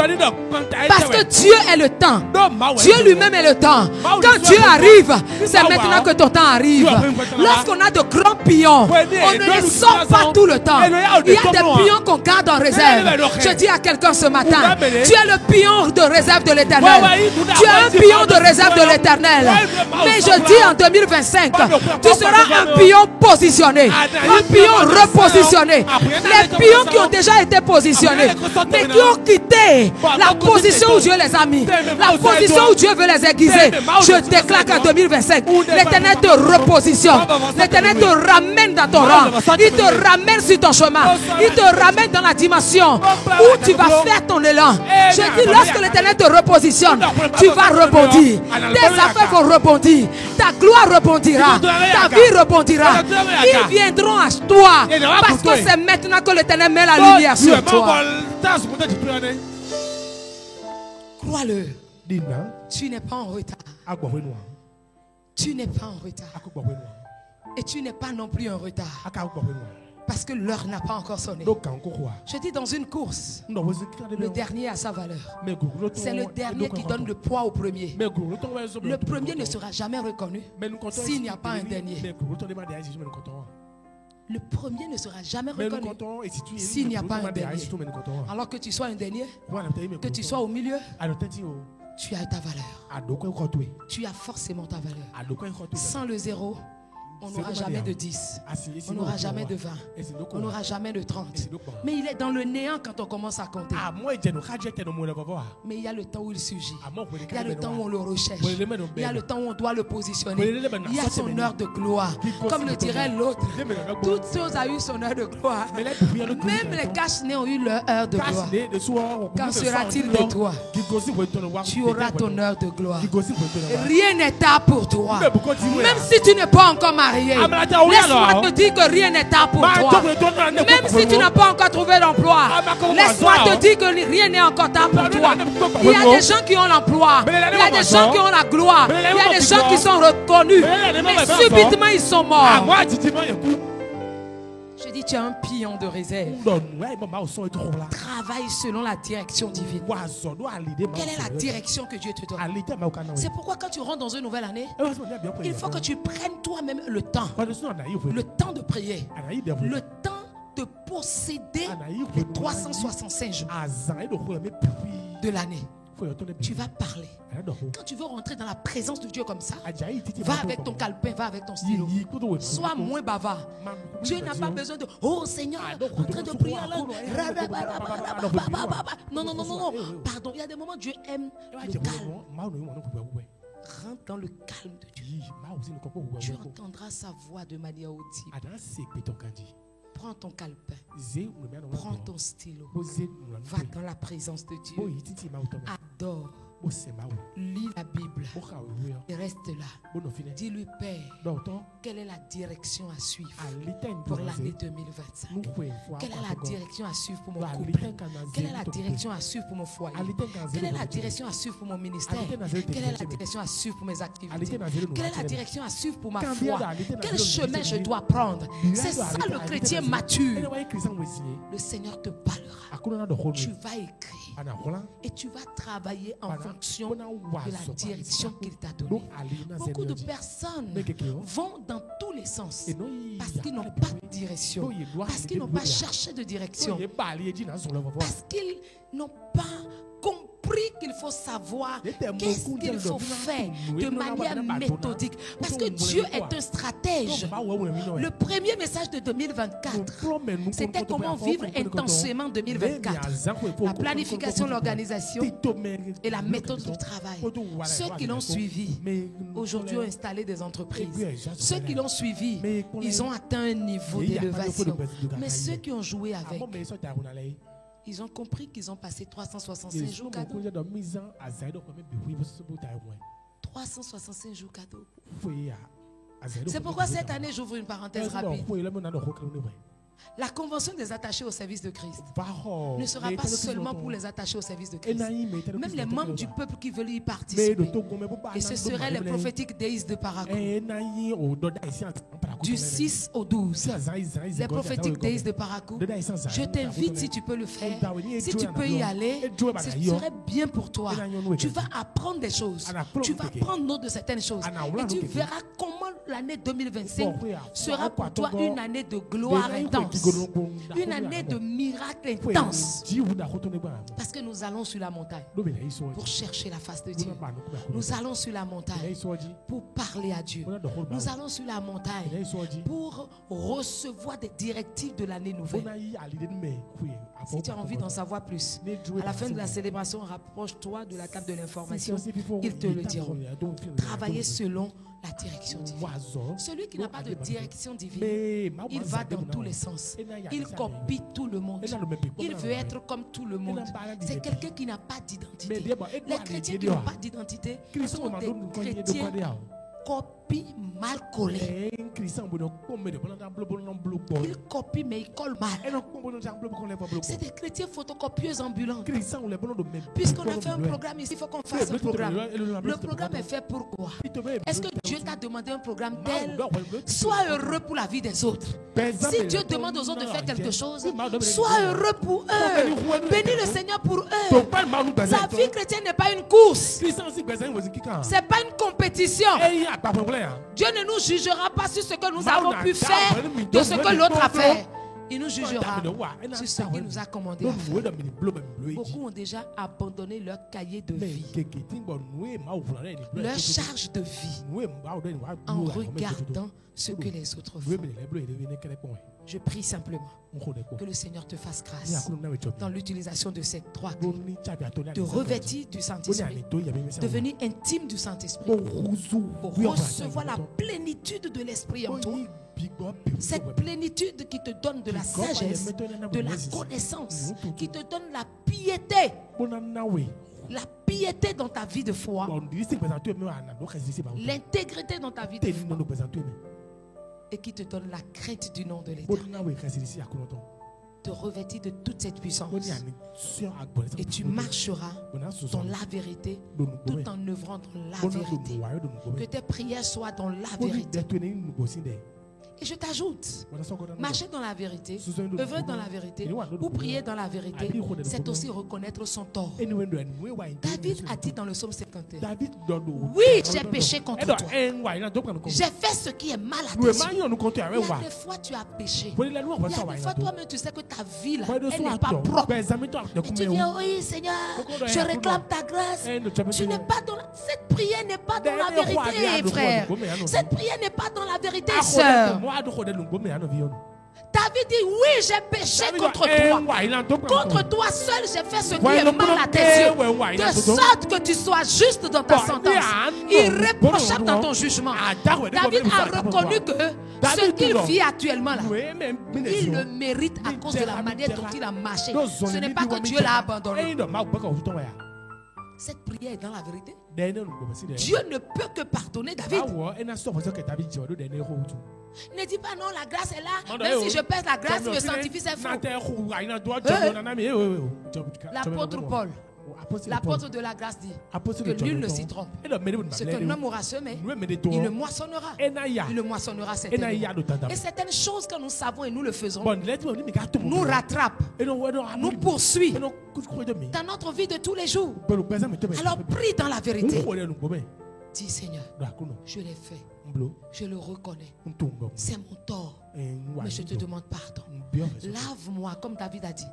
Parce que Dieu est le temps. Dieu lui-même est le temps. Quand Dieu arrive, c'est maintenant que ton temps arrive. Lorsqu'on a de grands pions, on ne les sort pas tout le temps. Il y a des pions qu'on garde en réserve. Je dis à quelqu'un ce matin, tu es le pion de réserve de l'Éternel. Tu es un pion de réserve de l'Éternel. Mais je dis en 2025, tu seras un pion positionné, un pion repositionné. Les pions qui ont déjà été positionnés, mais qui ont quitté la position où Dieu les a mis, la position où Dieu veut les aiguiser. Je déclare qu'en 2025, l'Éternel te repositionne. L'Éternel te ramène dans ton rang. Il te ramène sur ton chemin. Il te ramène dans la dimension où tu vas faire ton élan. Je dis, lorsque l'Éternel te repositionne, tu vas rebondir. Tes affaires vont rebondir. Ta gloire rebondira. Ta vie rebondira. Ils viendront à toi. Parce que c'est maintenant que l'Éternel met la lumière sur toi. Crois-le. Tu n'es pas en retard. Tu n'es pas en retard. Et tu n'es pas non plus en retard. Parce que l'heure n'a pas encore sonné. Je dis dans une course, le dernier a sa valeur. C'est le dernier qui donne le poids au premier. Le premier ne sera jamais reconnu s'il n'y a pas un dernier. Le premier ne sera jamais reconnu s'il n'y a pas un dernier. Alors que tu sois un dernier, que tu sois au milieu, tu as ta valeur. Tu as forcément ta valeur. Sans le zéro, on n'aura jamais de 10, on n'aura jamais de 20, on n'aura jamais de 30. Mais il est dans le néant quand on commence à compter. Mais il y a le temps où il surgit. Il y a le temps où on le recherche. Il y a le temps où on doit le positionner. Il y a son heure de gloire. Comme le dirait l'autre, toute chose a eu son heure de gloire. Même les cache-nez ont eu leur heure de gloire. Qu'en sera-t-il de toi? Tu auras ton heure de gloire. Rien n'est tard pour toi. Même si tu n'es pas encore marié, laisse-moi te dire que rien n'est tard pour toi. Même si tu n'as pas encore trouvé l'emploi, laisse-moi te dire que rien n'est encore tard pour toi. Il y a des gens qui ont l'emploi, il y a des gens qui ont la gloire, il y a des gens qui sont reconnus, mais subitement ils sont morts. Je dis, tu as un pion de réserve. Travaille selon la direction divine. Quelle est la direction que Dieu te donne? C'est pourquoi quand tu rentres dans une nouvelle année, il faut que tu prennes toi-même le temps de prier, le temps de posséder les 365 jours de l'année. Tu vas parler. Quand tu veux rentrer dans la présence de Dieu comme ça, va avec ton calepin, va avec ton stylo. Sois moins bavard. Dieu n'a pas besoin de « Oh Seigneur, en train de prier là. » Non, non, non, non, non. Pardon, il y a des moments où Dieu aime le calme. Rentre dans le calme de Dieu. Tu entendras sa voix de manière audible. Prends ton calepin, prends ton stylo, va dans la présence de Dieu, adore, lis la Bible et reste là. Dis-lui, Père, quelle est la direction à suivre pour l'année 2025? Quelle est la direction à suivre pour mon couple? Quelle est la direction à suivre pour mon foyer? Quelle est la direction à suivre pour mon ministère? Quelle est la direction à suivre pour mes activités? Quelle est la direction à suivre pour ma foi? Quel chemin je dois prendre? C'est ça le chrétien mature. Le Seigneur te parlera. Tu vas écrire et tu vas travailler en fonction de la direction qu'il t'a donnée. Beaucoup de personnes vont dans tous les sens parce qu'ils n'ont pas de direction, parce qu'ils n'ont pas cherché de direction, parce qu'ils n'ont pas compris compris qu'il faut savoir qu'est-ce qu'il faut faire de manière méthodique. Parce que Dieu est un stratège. Le premier message de 2024, c'était comment vivre intensément 2024. La planification, l'organisation et la méthode du travail. Ceux qui l'ont suivi, aujourd'hui ont installé des entreprises. Ceux qui l'ont suivi, ils ont atteint un niveau d'élévation. Mais ceux qui ont joué avec, ils ont compris qu'ils ont passé 365 jours cadeaux. 365 jours cadeaux. C'est pourquoi cette année, j'ouvre une parenthèse rapide. La convention des attachés au service de Christ ne sera pas seulement pour les attachés au service de Christ. Même les membres du peuple qui veulent y participer. Et ce seraient les prophétiques Days de Parakou. Du 6 au 12. Les prophétiques Days de Parakou. Je t'invite, si tu peux le faire, si tu peux y aller, ce serait bien pour toi. Tu vas apprendre des choses. Tu vas prendre note de certaines choses. Et tu verras comment l'année 2025 sera pour toi une année de gloire intense. Une année de miracles intenses. Parce que nous allons sur la montagne pour chercher la face de Dieu. Nous allons sur la montagne pour parler à Dieu. Nous allons sur la montagne pour recevoir des directives de l'année nouvelle. Si tu as envie d'en savoir plus, à la fin de la célébration, rapproche-toi de la table de l'information. Ils te le diront. Travaillez selon la direction divine. Celui qui n'a pas de direction divine, il va dans tous les sens. Il copie tout le monde. Il veut être comme tout le monde. C'est quelqu'un qui n'a pas d'identité. Les chrétiens qui n'ont pas d'identité sont des chrétiens copie mal collés. Ils copient mais ils collent mal. C'est des chrétiens photocopieux ambulants. Puisqu'on a fait un programme ici, il faut qu'on fasse un programme. Le programme est fait pour quoi? Est-ce que Dieu t'a demandé un programme tel? Sois heureux pour la vie des autres. Si Dieu demande aux autres de faire quelque chose, sois heureux pour eux. Bénis le Seigneur pour eux. La vie chrétienne n'est pas une course. C'est pas une compétition. Dieu ne nous jugera pas sur ce que nous avons pu faire de ce que l'autre a fait. Il nous jugera sur ce qu'il nous a commandé à faire. Beaucoup ont déjà abandonné leur cahier de vie, leur charge de vie, en regardant ce que les autres font. Je prie simplement que le Seigneur te fasse grâce dans l'utilisation de ces trois clés, de revêtir du Saint-Esprit, devenir intime du Saint-Esprit, pour recevoir la plénitude de l'Esprit en toi. Cette plénitude qui te donne de la sagesse, de la connaissance, qui te donne la piété. La piété dans ta vie de foi, l'intégrité dans ta vie de foi, et qui te donne la crainte du nom de l'État. Te revêtir de toute cette puissance. Et tu marcheras dans la vérité, tout en œuvrant dans la vérité. Que tes prières soient dans la vérité. Et je t'ajoute, marcher dans la vérité, œuvrer dans la vérité ou prier dans la vérité, c'est aussi reconnaître son tort. David a dit dans le psaume 51, oui, j'ai péché contre toi. J'ai fait ce qui est mal à tes yeux. Il y a des fois tu as péché. Il y a des fois toi-même tu sais que ta vie là, elle n'est pas propre. Et tu viens, oui Seigneur, je réclame ta grâce. Tu n'es pas dans cette prière n'est pas dans la vérité, frère. Cette prière n'est pas dans la vérité, sœur. David dit, oui, j'ai péché contre toi. Contre toi seul, j'ai fait ce qui est mal à tes yeux. De sorte que tu sois juste dans ta sentence, irréprochable dans ton jugement. David a reconnu que ce qu'il vit actuellement là, il le mérite à cause de la manière dont il a marché. Ce n'est pas que Dieu l'a abandonné. Cette prière est dans la vérité. Dieu ne peut que pardonner David. Ne dis pas non, la grâce est là. Même si je pèse la grâce, me sanctifie, c'est faux. L'apôtre Paul, l'apôtre de la grâce dit que nul ne s'y trompe. Ce qu'un homme aura semé, il le moissonnera. Il le moissonnera certainement. Et certaines choses que nous savons et nous le faisons nous rattrapent, nous poursuivent dans notre vie de tous les jours. Alors prie dans la vérité. Dis Seigneur, je l'ai fait. Je le reconnais. C'est mon tort. Mais je te demande pardon. Lave-moi, comme David a dit,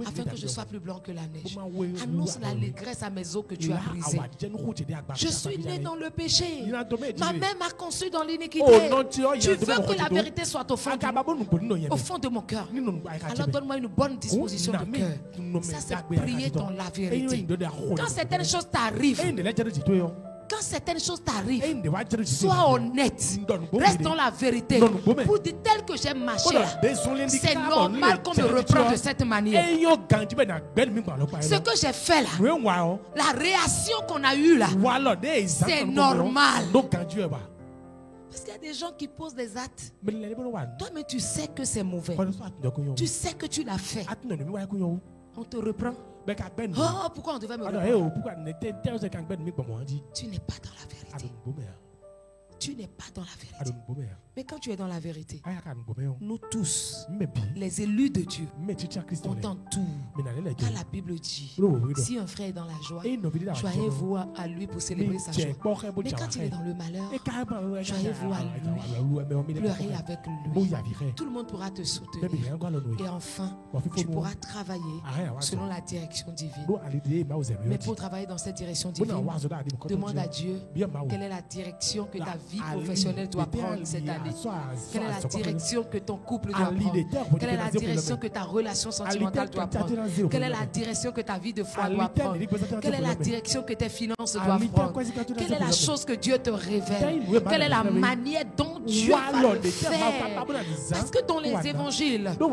afin que je sois plus blanc que la neige. Annonce l'allégresse à mes os que tu as brisés. Je suis né dans le péché. Ma mère m'a conçu dans l'iniquité. Tu veux que la vérité soit au fond de mon cœur. Alors donne-moi une bonne disposition de cœur. Ça, c'est prier dans la vérité. Quand certaines choses t'arrivent, sois honnête. Reste dans la vérité. Pour dire tel que j'ai marché là, c'est normal qu'on me reprenne de cette manière. Ce que j'ai fait là, la réaction qu'on a eue là, c'est normal. Parce qu'il y a des gens qui posent des actes. Toi, mais tu sais que c'est mauvais. Tu sais que tu l'as fait. On te reprend. Oh, pourquoi on devait me reprendre? Tu n'es pas dans la vérité. Tu n'es pas dans la vérité. Mais quand tu es dans la vérité, nous tous, les élus de Dieu, on t'entoure. Car la Bible dit, si un frère est dans la joie, joignez-vous à lui pour célébrer sa joie. Mais quand il est dans le malheur, joignez-vous à lui, pleurez avec lui. Tout le monde pourra te soutenir. Et enfin, tu pourras travailler selon la direction divine. Mais pour travailler dans cette direction divine, demande à Dieu quelle est la direction que ta vie professionnelle doit prendre cette année. Quelle est la direction que ton couple doit prendre? Quelle est la direction que ta relation sentimentale doit prendre? Quelle est la direction que ta vie de foi doit prendre? Quelle est la direction que tes finances doivent prendre? Quelle est la chose que Dieu te révèle? Quelle est la manière dont Dieu va le faire? Parce que dans les évangiles, dans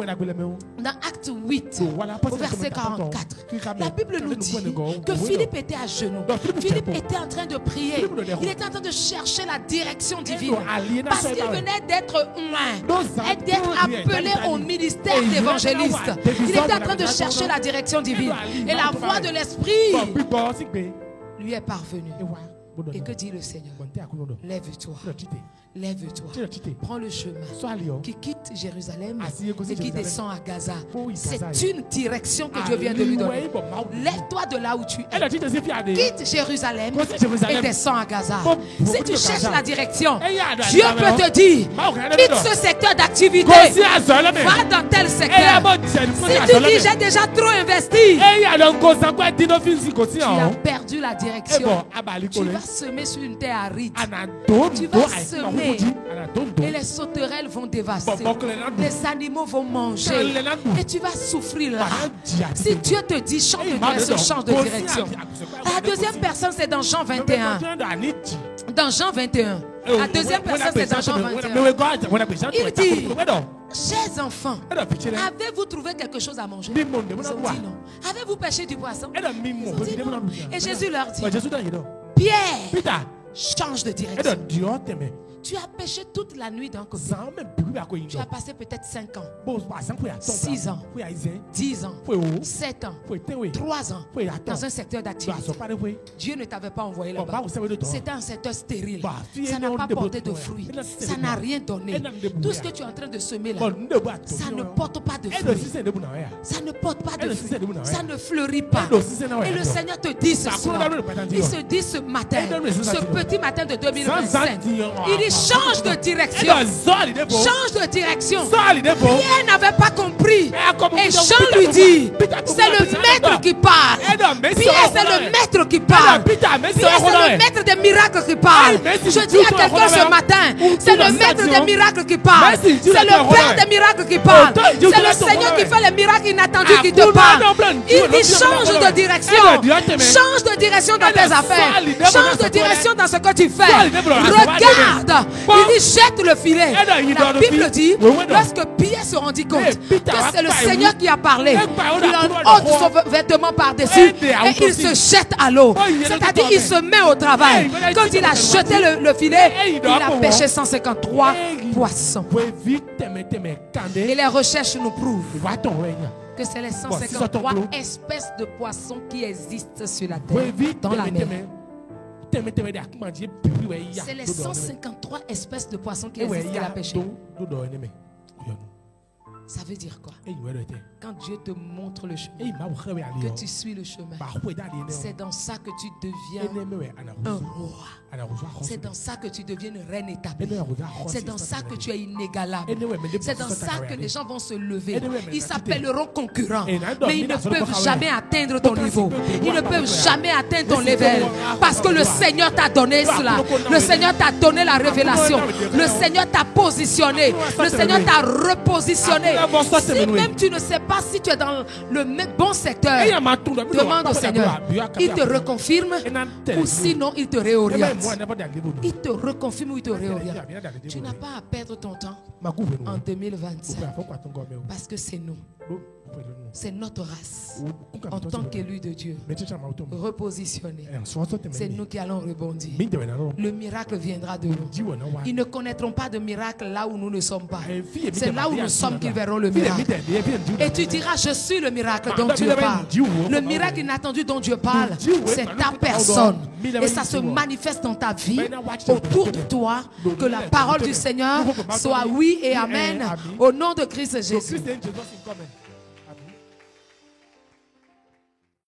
Acte 8, au verset 44, la Bible nous dit que Philippe était à genoux. Philippe était en train de prier. Il était en train de chercher la direction divine. Parce qu'il venait d'être humain et d'être appelé au ministère d'évangéliste. Il était en train de chercher la direction divine. Et la voix de l'Esprit lui est parvenue. Et que dit le Seigneur? Lève-toi. Lève-toi. Prends le chemin qui quitte Jérusalem et qui descend à Gaza. C'est une direction que Dieu vient de lui donner. Lève-toi de là où tu es. Quitte Jérusalem et descends à Gaza. Si tu cherches la direction, Dieu peut te dire, quitte ce secteur d'activité. Va dans tel secteur. Si tu dis, j'ai déjà trop investi, tu as perdu la direction. Tu vas semer sur une terre aride. Tu vas semer et les sauterelles vont dévaster. Les animaux vont manger et tu vas souffrir là. Si Dieu te dit change de direction, change de direction. La deuxième personne, c'est dans Jean 21. Dans Jean 21. La deuxième personne, c'est dans Jean 21. Il dit, chers enfants, avez-vous trouvé quelque chose à manger? Ils ont dit non. Avez-vous pêché du poisson? Ils ont dit non. Et Jésus leur dit, Pierre, change de direction. Tu as péché toute la nuit d'un côté. Tu as passé peut-être 5 ans, 6 ans, 10 ans, 7 ans, 3 ans dans un secteur d'activité. Dieu ne t'avait pas envoyé là-bas. C'était un secteur stérile. Ça n'a pas porté de fruits. Ça n'a rien donné. Tout ce que tu es en train de semer là, ça ne porte pas de fruits. Ça ne porte pas de fruits. Ça ne fleurit pas. Et le Seigneur te dit ce soir, il se dit ce matin, ce petit matin de 2025, il dit change de direction. Change de direction. Pierre n'avait pas compris. Et Jean lui dit, c'est le maître qui parle. Pierre, c'est le maître qui parle. Pierre, c'est le maître des miracles qui parle. Je dis à quelqu'un ce matin, c'est le maître des miracles qui parle. C'est le Père des miracles qui parle. C'est le Seigneur qui fait les miracles inattendus qui te parle. Il dit change de direction. Change de direction dans tes affaires. Change de direction dans ce que tu fais. Regarde. Il dit jette le filet. La Bible dit, lorsque Pierre se rendit compte que c'est le Seigneur qui a parlé, il en ôte son vêtement par-dessus et il se jette à l'eau. C'est-à-dire il se met au travail. Quand il a jeté le filet, il a pêché 153 poissons. Et les recherches nous prouvent que c'est les 153 espèces de poissons qui existent sur la terre, dans la mer. C'est les 153 espèces de poissons qui existent qu'il a pêché. Ça veut dire quoi? Quand Dieu te montre le chemin, que tu suis le chemin, c'est dans ça que tu deviens un roi. C'est dans ça que tu deviens une reine établie. C'est dans ça que tu es inégalable. C'est dans ça que les gens vont se lever. Ils s'appelleront concurrents, mais ils ne peuvent jamais atteindre ton niveau. Ils ne peuvent jamais atteindre ton level. Parce que le Seigneur t'a donné cela. Le Seigneur t'a donné la révélation. Le Seigneur t'a positionné. Le Seigneur t'a repositionné. Si même tu ne sais pas si tu es dans le bon secteur, demande au Seigneur. Il te reconfirme ou sinon il te réoriente. Il te reconfirme ou il te réoriente. Tu n'as pas à perdre ton temps en 2025 parce que c'est nous. C'est notre race en tant qu'élus de Dieu repositionnés. C'est nous qui allons rebondir. Le miracle viendra de nous. Ils ne connaîtront pas de miracle là où nous ne sommes pas. C'est là où nous sommes qu'ils verront le miracle. Et tu diras, je suis le miracle dont Dieu parle. Le miracle inattendu dont Dieu parle, c'est ta personne. Et ça se manifeste dans ta vie, autour de toi. Que la parole du Seigneur soit oui et amen. Au nom de Christ Jésus.